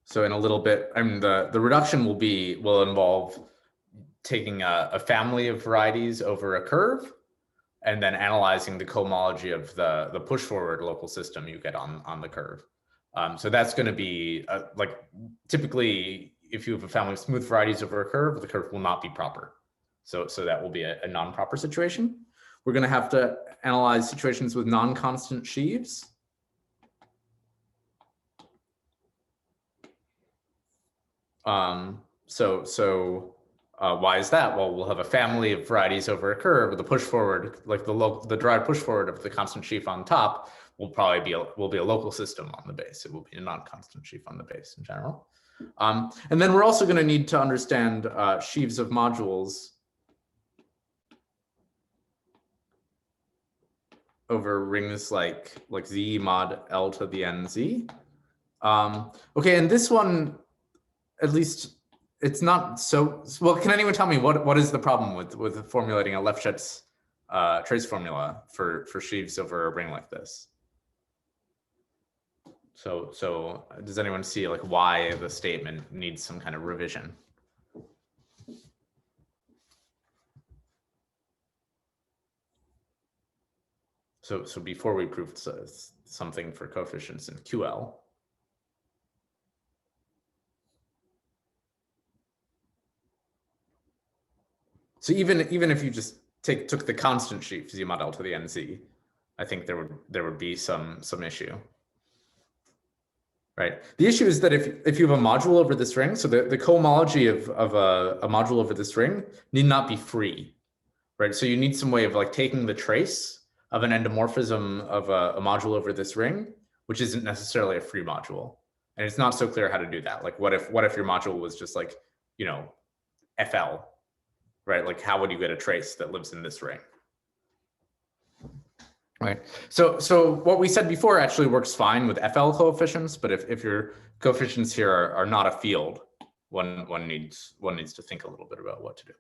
So in a little bit, I mean, the reduction will involve taking a family of varieties over a curve, and then analyzing the cohomology of the push forward local system you get on the curve. So that's going to be like typically if you have a family of smooth varieties over a curve, the curve will not be proper. So that will be a non-proper situation. We're going to have to analyze situations with non-constant sheaves. Why is that? Well, we'll have a family of varieties over a curve with a push forward, like the derived push forward of the constant sheaf on top will probably be a local system on the base. It will be a non-constant sheaf on the base in general. And then we're also going to need to understand sheaves of modules over rings like Z mod L to the n Z. Okay, and this one, at least it's not so well. Can anyone tell me what is the problem with formulating a Lefschetz trace formula for sheaves over a ring like this? So does anyone see like why the statement needs some kind of revision? So before we proved something for coefficients in QL. So even if you just took the constant sheaf Z mod L to the NZ, I think there would be some issue. Right. The issue is that if you have a module over this ring, so the cohomology of a module over this ring need not be free, right? So you need some way of like taking the trace of an endomorphism of a module over this ring, which isn't necessarily a free module, and it's not so clear how to do that. Like, what if your module was just like, you know, FL, right? Like, how would you get a trace that lives in this ring? Right. So what we said before actually works fine with FL coefficients, but if your coefficients here are not a field, one needs to think a little bit about what to do.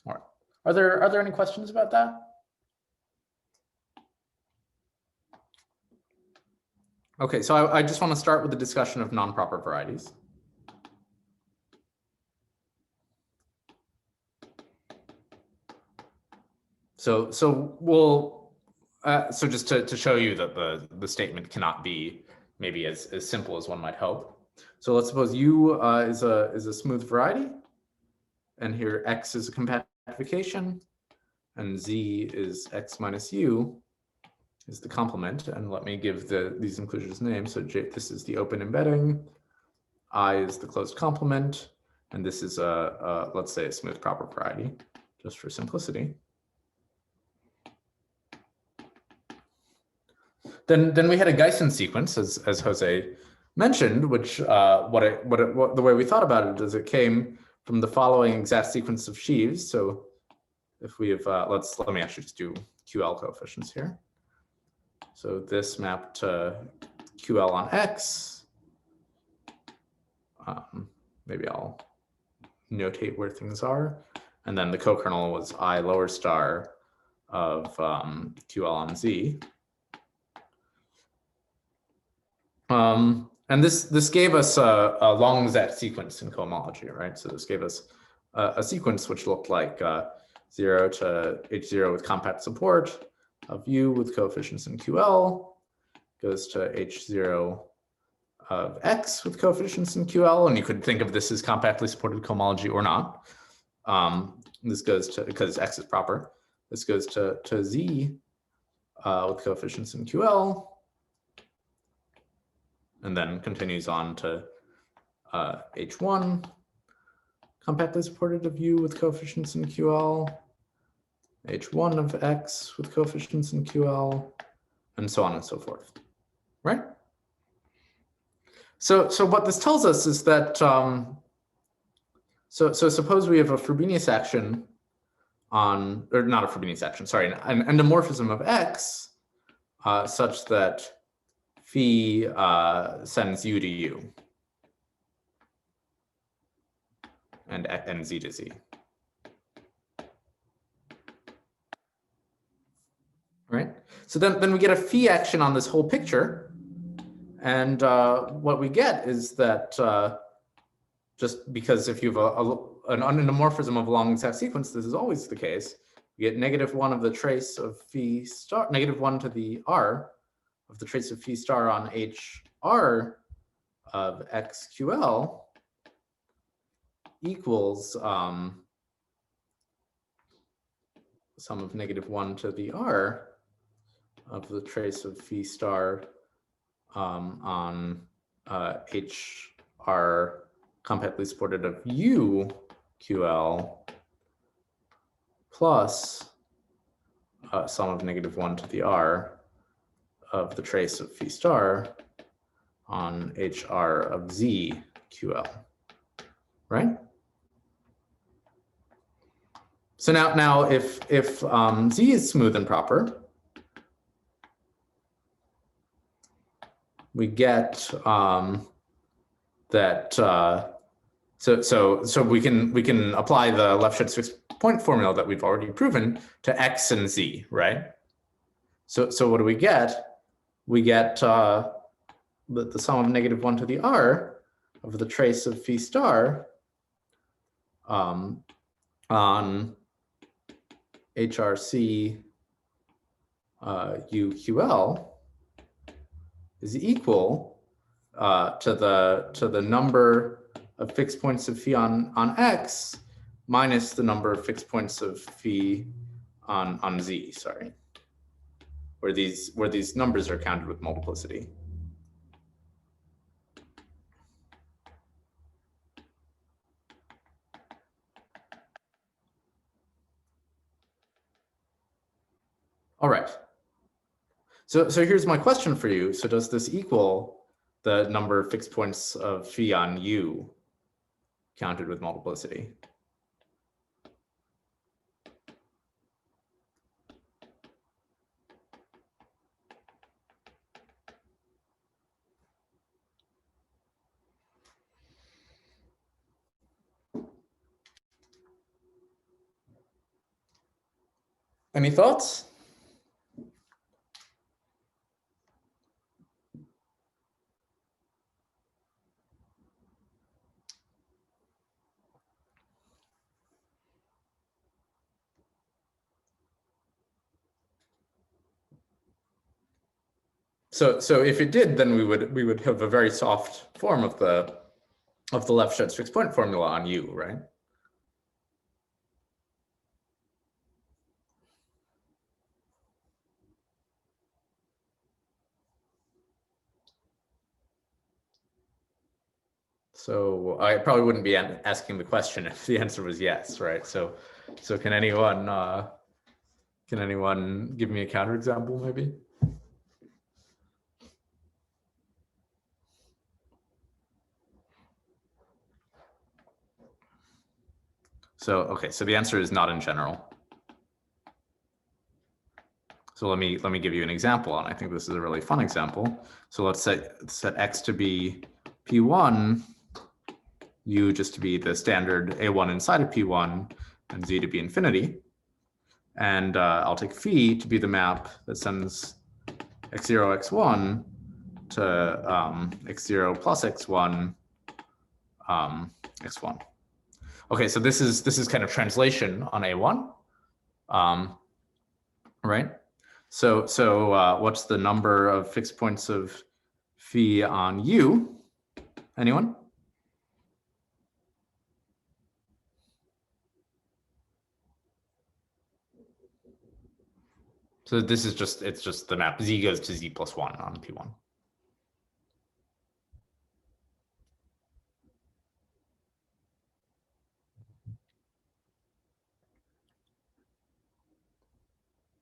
All right. Are there any questions about that? Okay, so I just want to start with the discussion of non-proper varieties. So just to show you that the statement cannot be maybe as simple as one might hope. So let's suppose U is a smooth variety, and here X is a compactification, and Z is X minus U is the complement. And let me give these inclusions names. So this is the open embedding, I is the closed complement, and this is let's say a smooth proper variety, just for simplicity. Then we had a Dyson sequence, as Jose mentioned, which the way we thought about it is it came from the following exact sequence of sheaves. So if we have let me actually just do QL coefficients here. So this mapped to QL on X. Maybe I'll notate where things are, and then the co-kernel was I lower star of QL on Z. And this gave us a long Z sequence in cohomology, right? So this gave us a sequence which looked like 0 to H0 with compact support of U with coefficients in QL, goes to H0 of X with coefficients in QL, and you could think of this as compactly supported cohomology or not. This goes to, because X is proper, this goes to Z with coefficients in QL, and then continues on to H1, compactly supported of U with coefficients in QL, H1 of X with coefficients in QL, and so on and so forth, right? So what this tells us is that, so suppose we have a Frobenius action on, or not a Frobenius action, sorry, an endomorphism of X such that phi sends U to U and Z to Z. Right? So then we get a phi action on this whole picture. And what we get is that just because if you have an endomorphism of a long exact sequence, this is always the case, we get -1 of the trace of phi star, -1 to the r of the trace of phi star on HR of XQL equals sum of -1 to the r of the trace of phi star on HR compactly supported of UQL plus sum of -1 to the r of the trace of phi star on HR of ZQL, right? So now if Z is smooth and proper, we get that so we can apply the Lefschetz fixed-point formula that we've already proven to X and Z, right? So what do we get? We get the sum of -1 to the r of the trace of phi star on HRC UQL is equal to the number of fixed points of phi on X minus the number of fixed points of phi on Z, sorry, where these numbers are counted with multiplicity. All right. So here's my question for you. So does this equal the number of fixed points of phi on U counted with multiplicity? Any thoughts? So if it did, then we would have a very soft form of the Lefschetz fixed point formula on U, right? So I probably wouldn't be asking the question if the answer was yes, right? So can anyone give me a counterexample maybe? So okay, so the answer is not in general. So let me give you an example, and I think this is a really fun example. So let's set X to be P1, U just to be the standard A1 inside of P1, and Z to be infinity. And I'll take phi to be the map that sends x0, x1 to x0 plus x1, x1. Okay, so this is kind of translation on A1, right? So what's the number of fixed points of phi on U? Anyone? So this is it's just the map Z goes to Z plus 1 on P1.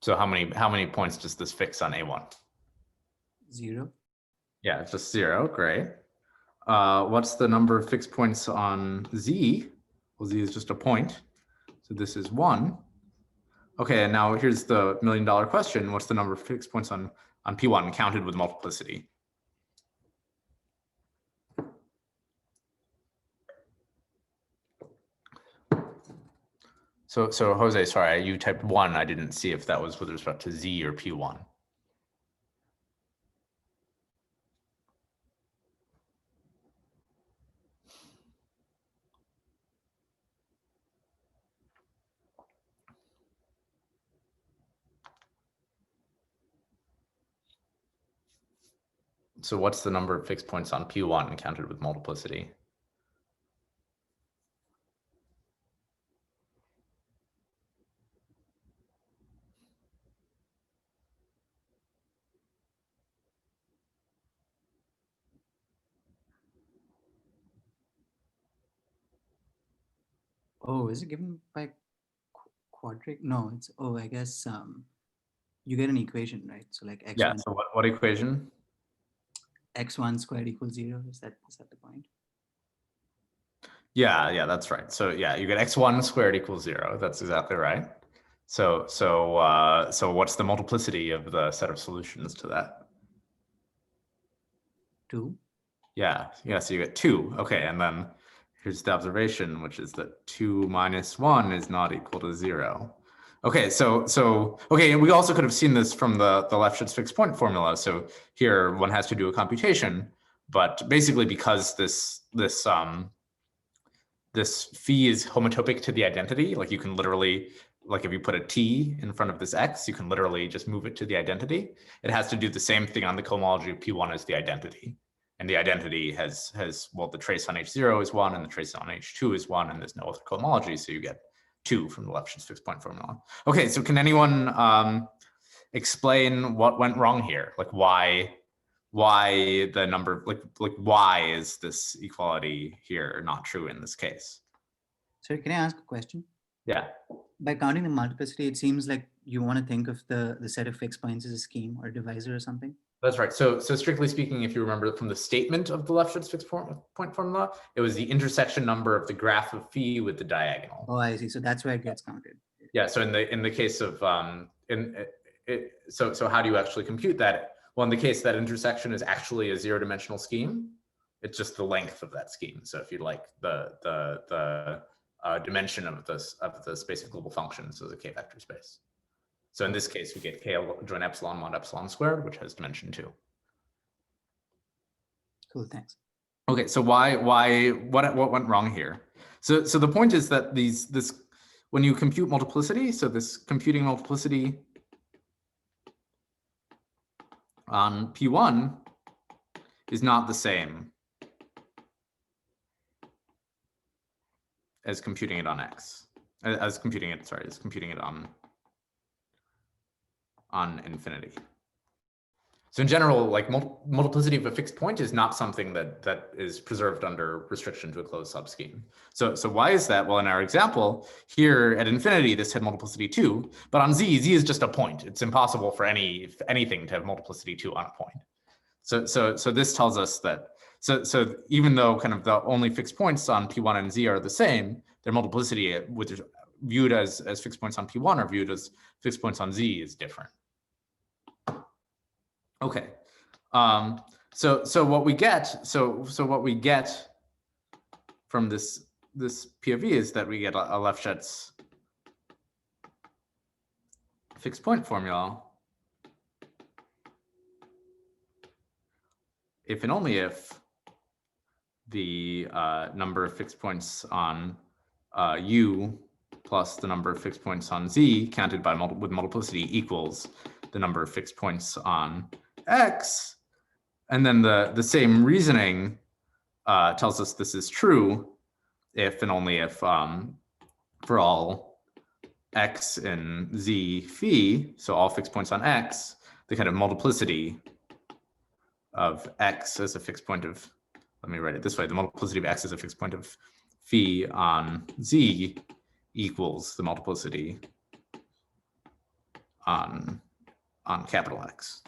So how many points does this fix on A1? 0. Yeah, it's just 0. Great. What's the number of fixed points on Z? Well, Z is just a point. So this is 1. Okay, and now here's the million-dollar question. What's the number of fixed points on P1 counted with multiplicity? So Jose, sorry, you typed 1. I didn't see if that was with respect to Z or P1. So what's the number of fixed points on P1 counted with multiplicity? Oh, is it given by quadric? No, it's, oh, I guess you get an equation, right? So like x1, Yeah, so what equation? x1 squared equals 0. Is that the point? Yeah, that's right. So yeah, you get x1 squared equals 0. That's exactly right. So what's the multiplicity of the set of solutions to that? 2. Yeah, so you get 2. Okay, and then here's the observation, which is that 2 minus 1 is not equal to 0. Okay, so okay, and we also could have seen this from the Lefschetz fixed point formula. So here one has to do a computation, but basically because this phi is homotopic to the identity, like you can literally, like if you put a t in front of this x, you can literally just move it to the identity. It has to do the same thing on the cohomology of P1 as the identity. And the identity has well, the trace on H0 is 1 and the trace on H2 is 1, and there's no other cohomology, so you get 2 from the Lefschetz fixed point formula. Okay, so can anyone explain what went wrong here? Like why the number, like why is this equality here not true in this case? So can I ask a question? Yeah. By counting the multiplicity, it seems like you want to think of the set of fixed points as a scheme or a divisor or something. That's right. So strictly speaking, if you remember from the statement of the Lefschetz fixed point formula, it was the intersection number of the graph of phi with the diagonal. Oh, I see. So that's where it gets counted. Yeah. So in the case of so how do you actually compute that? Well, in the case that intersection is actually a 0-dimensional scheme, it's just the length of that scheme. So if you like the dimension of the space of global functions as a k-vector space. So in this case, we get k join epsilon mod epsilon squared, which has dimension 2. Cool, thanks. Okay, so what went wrong here? So the point is that this when you compute multiplicity, so this computing multiplicity on P1 is not the same as computing it on X, as computing it on infinity. So in general, like multiplicity of a fixed point is not something that is preserved under restriction to a closed subscheme. So why is that? Well, in our example here at infinity, this had multiplicity 2, but on z is just a point. It's impossible for anything to have multiplicity 2 on a point. So this tells us that so even though kind of the only fixed points on P1 and z are the same, their multiplicity viewed as fixed points on P1 or viewed as fixed points on z is different. Okay, so what we get, so what we get from this POV is that we get a Lefschetz fixed point formula if and only if the number of fixed points on U plus the number of fixed points on Z counted by with multiplicity equals the number of fixed points on X. And then the same reasoning tells us this is true if and only if for all X and Z phi, so all fixed points on X, the kind of multiplicity of X as a fixed point of, let me write it this way, the multiplicity of X as a fixed point of phi on Z equals the multiplicity on capital X.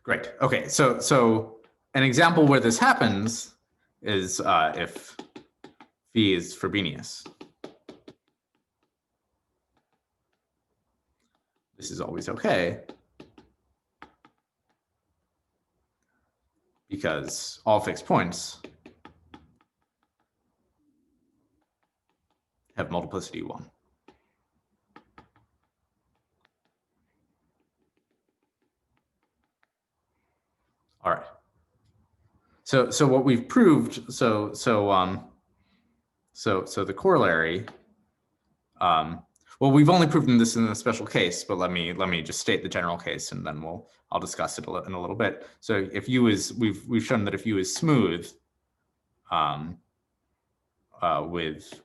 Great. Okay, so an example where this happens is if phi is Frobenius. This is always okay because all fixed points have multiplicity 1. All right. So what we've proved, so the corollary, Well, we've only proven this in a special case, but let me just state the general case, and then I'll discuss it in a little bit. So if U is, we've shown that if U is smooth, with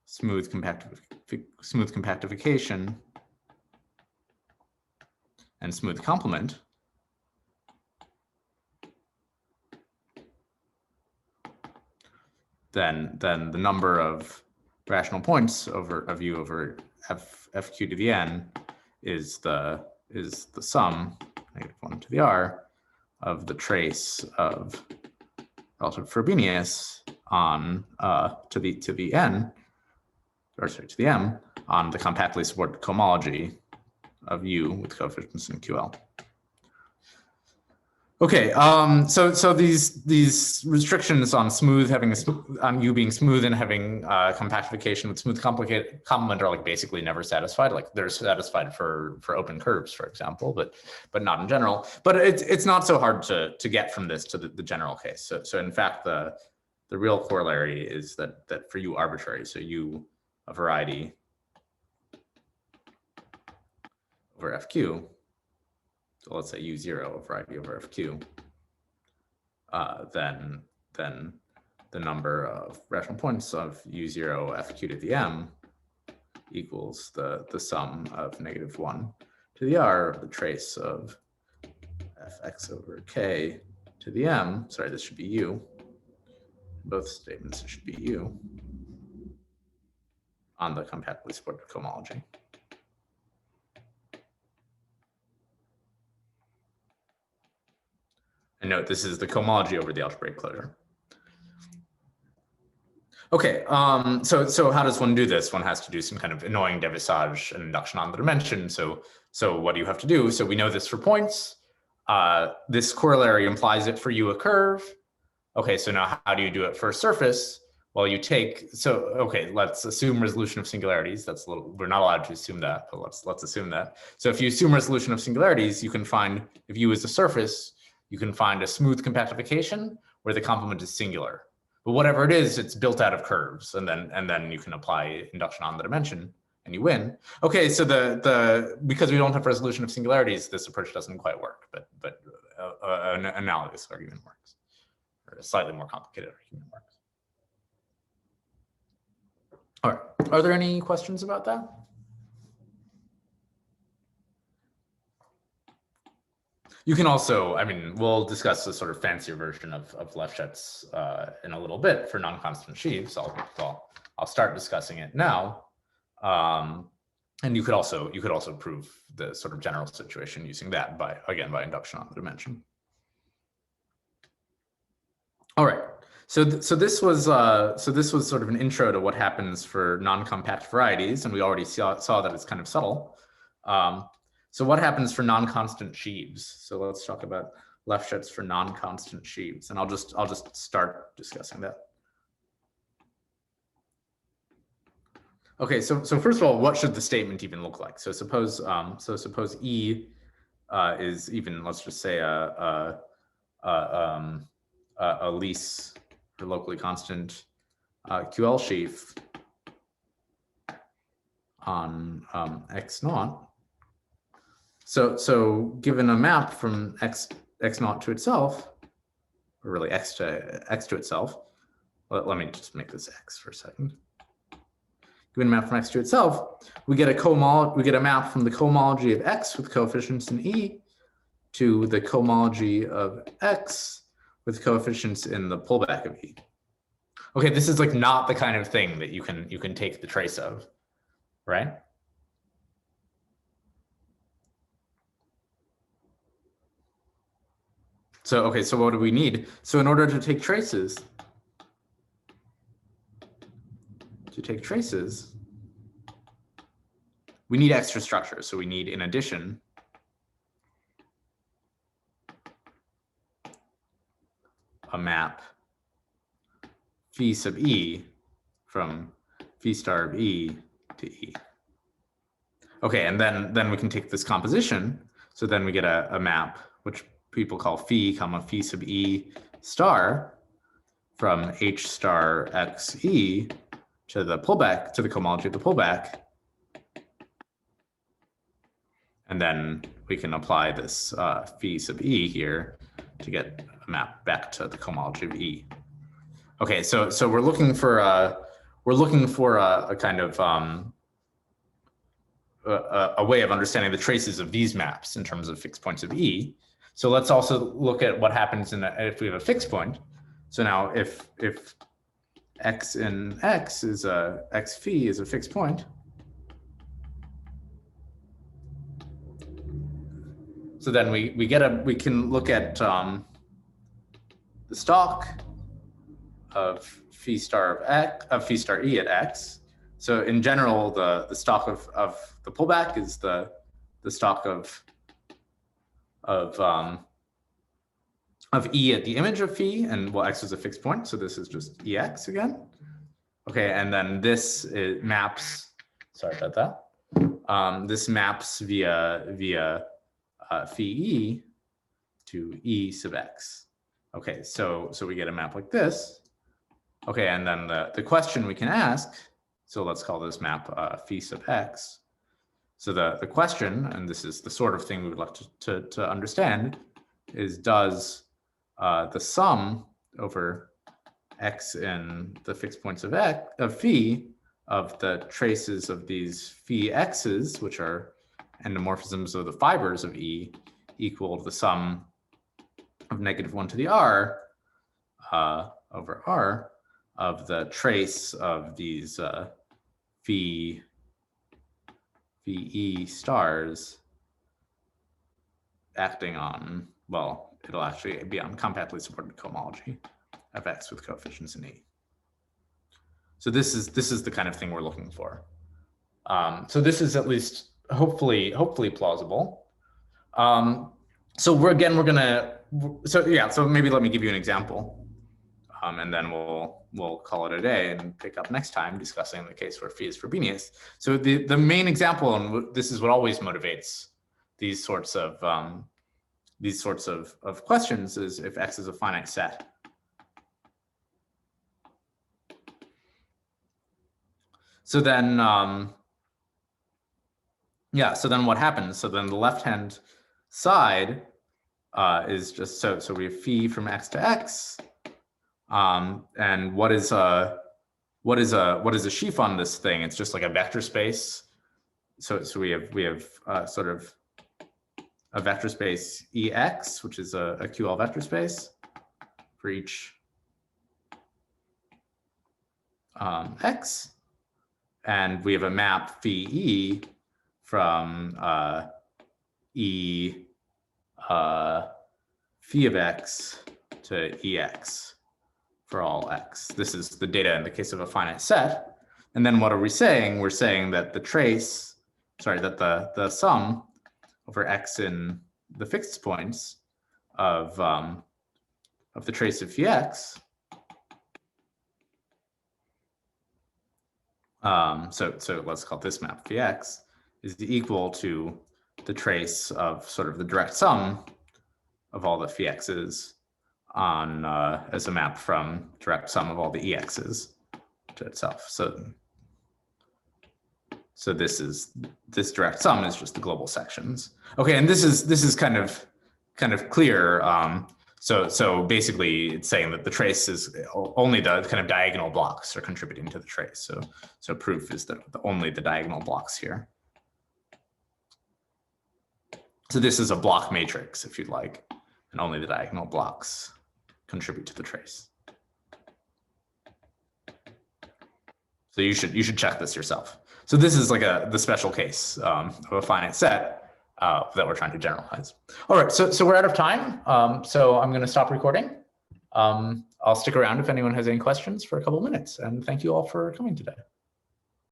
smooth compactification and smooth complement, then the number of rational points of U over fq to the n is the sum, -1 to the r, of the trace of relative Frobenius on to the n, or sorry, to the m, on the compactly supported cohomology of U with coefficients in QL. Okay, so these restrictions on smooth on U being smooth and having compactification with smooth complement are like basically never satisfied. Like they're satisfied for open curves, for example, but not in general. But it's not so hard to get from this to the general case. So in fact, the real corollary is that for U arbitrary, so U a variety over FQ. So let's say U0, a variety over FQ, then the number of rational points of U0 FQ to the m equals the sum of -1 to the r of the trace of fx over k to the m. Sorry, this should be U. Both statements, it should be U on the compactly supported cohomology. And note, this is the cohomology over the algebraic closure. Okay, so how does one do this? One has to do some kind of annoying devisage and induction on the dimension. So what do you have to do? So we know this for points. This corollary implies it for U a curve. Okay, so now how do you do it for a surface? Well, you take, okay, let's assume resolution of singularities. That's a little, we're not allowed to assume that, but let's assume that. So if you assume resolution of singularities, you can find, if U is a surface, you can find a smooth compactification where the complement is singular. But whatever it is, it's built out of curves, and then you can apply induction on the dimension and you win. Okay, so because we don't have resolution of singularities, this approach doesn't quite work, but an analogous argument works, or a slightly more complicated argument works. All right, are there any questions about that? You can also, I mean, we'll discuss a sort of fancier version of Lefschetz in a little bit for non-constant sheaves. I'll start discussing it now. And you could also prove the sort of general situation using that by induction on the dimension. All right. So this was sort of an intro to what happens for non-compact varieties, and we already saw that it's kind of subtle. So what happens for non-constant sheaves? So let's talk about Lefschetz for non-constant sheaves, and I'll just start discussing that. Okay, so first of all, what should the statement even look like? So suppose E is even, let's just say a least or locally constant QL sheaf on x naught. So given a map from x naught to itself, or really x to itself, let me just make this x for a second. Given a map from x to itself, we get a map from the cohomology of x with coefficients in E to the cohomology of x with coefficients in the pullback of E. Okay, this is like not the kind of thing that you can take the trace of, right? So, okay, so what do we need? So in order to take traces, we need extra structures. So we need, in addition, a map phi sub E from phi star of E to E. Okay, and then we can take this composition. So then we get a map, which people call phi, phi sub E star from H star X E to the pullback, to the cohomology of the pullback And then we can apply this phi sub E here to get a map back to the cohomology of E. Okay, so we're looking for a kind of a way of understanding the traces of these maps in terms of fixed points of E. So let's also look at what happens if we have a fixed point. So now if x in x is x phi is a fixed point, so then we can look at the stalk of phi star of x of phi star E at x. So in general, the stalk of the pullback is the stalk of E at the image of phi, and well, x is a fixed point, so this is just ex again. Okay, and then this maps. Sorry about that. This maps via phi E to E sub x. Okay, so we get a map like this. Okay, and then the question we can ask. So let's call this map phi sub x. So the question, and this is the sort of thing we would like to understand, is does the sum over x in the fixed points of phi of the traces of these phi x's, which are endomorphisms of the fibers of E, equal to the sum of -1 to the r over r of the trace of these phi E stars acting on, well, it'll actually be on compactly supported cohomology of x with coefficients in E. So this is the kind of thing we're looking for. So this is at least hopefully plausible. So we're gonna, so maybe let me give you an example. And then we'll call it a day and pick up next time discussing the case where phi is Frobenius. So the main example, and this is what always motivates these sorts of questions, is if x is a finite set. So then, so then what happens? So then the left-hand side is just so we have phi from x to x. And what is a sheaf on this thing? It's just like a vector space. So we have sort of a vector space Ex, which is a QL vector space for each x, and we have a map phi E from E phi of x to Ex for all x. This is the data in the case of a finite set. And then what are we saying? We're saying that the sum over x in the fixed points of the trace of phi x. So let's call this map phi x is equal to the trace of sort of the direct sum of all the phi x's on as a map from direct sum of all the ex's to itself. So this direct sum is just the global sections. Okay, and this is kind of clear. So basically, it's saying that the trace is only the kind of diagonal blocks are contributing to the trace. So proof is that only the diagonal blocks here. So this is a block matrix, if you'd like, and only the diagonal blocks contribute to the trace. So you should check this yourself. So this is like the special case of a finite set that we're trying to generalize. All right, so we're out of time. So I'm going to stop recording. I'll stick around if anyone has any questions for a couple of minutes. And thank you all for coming today.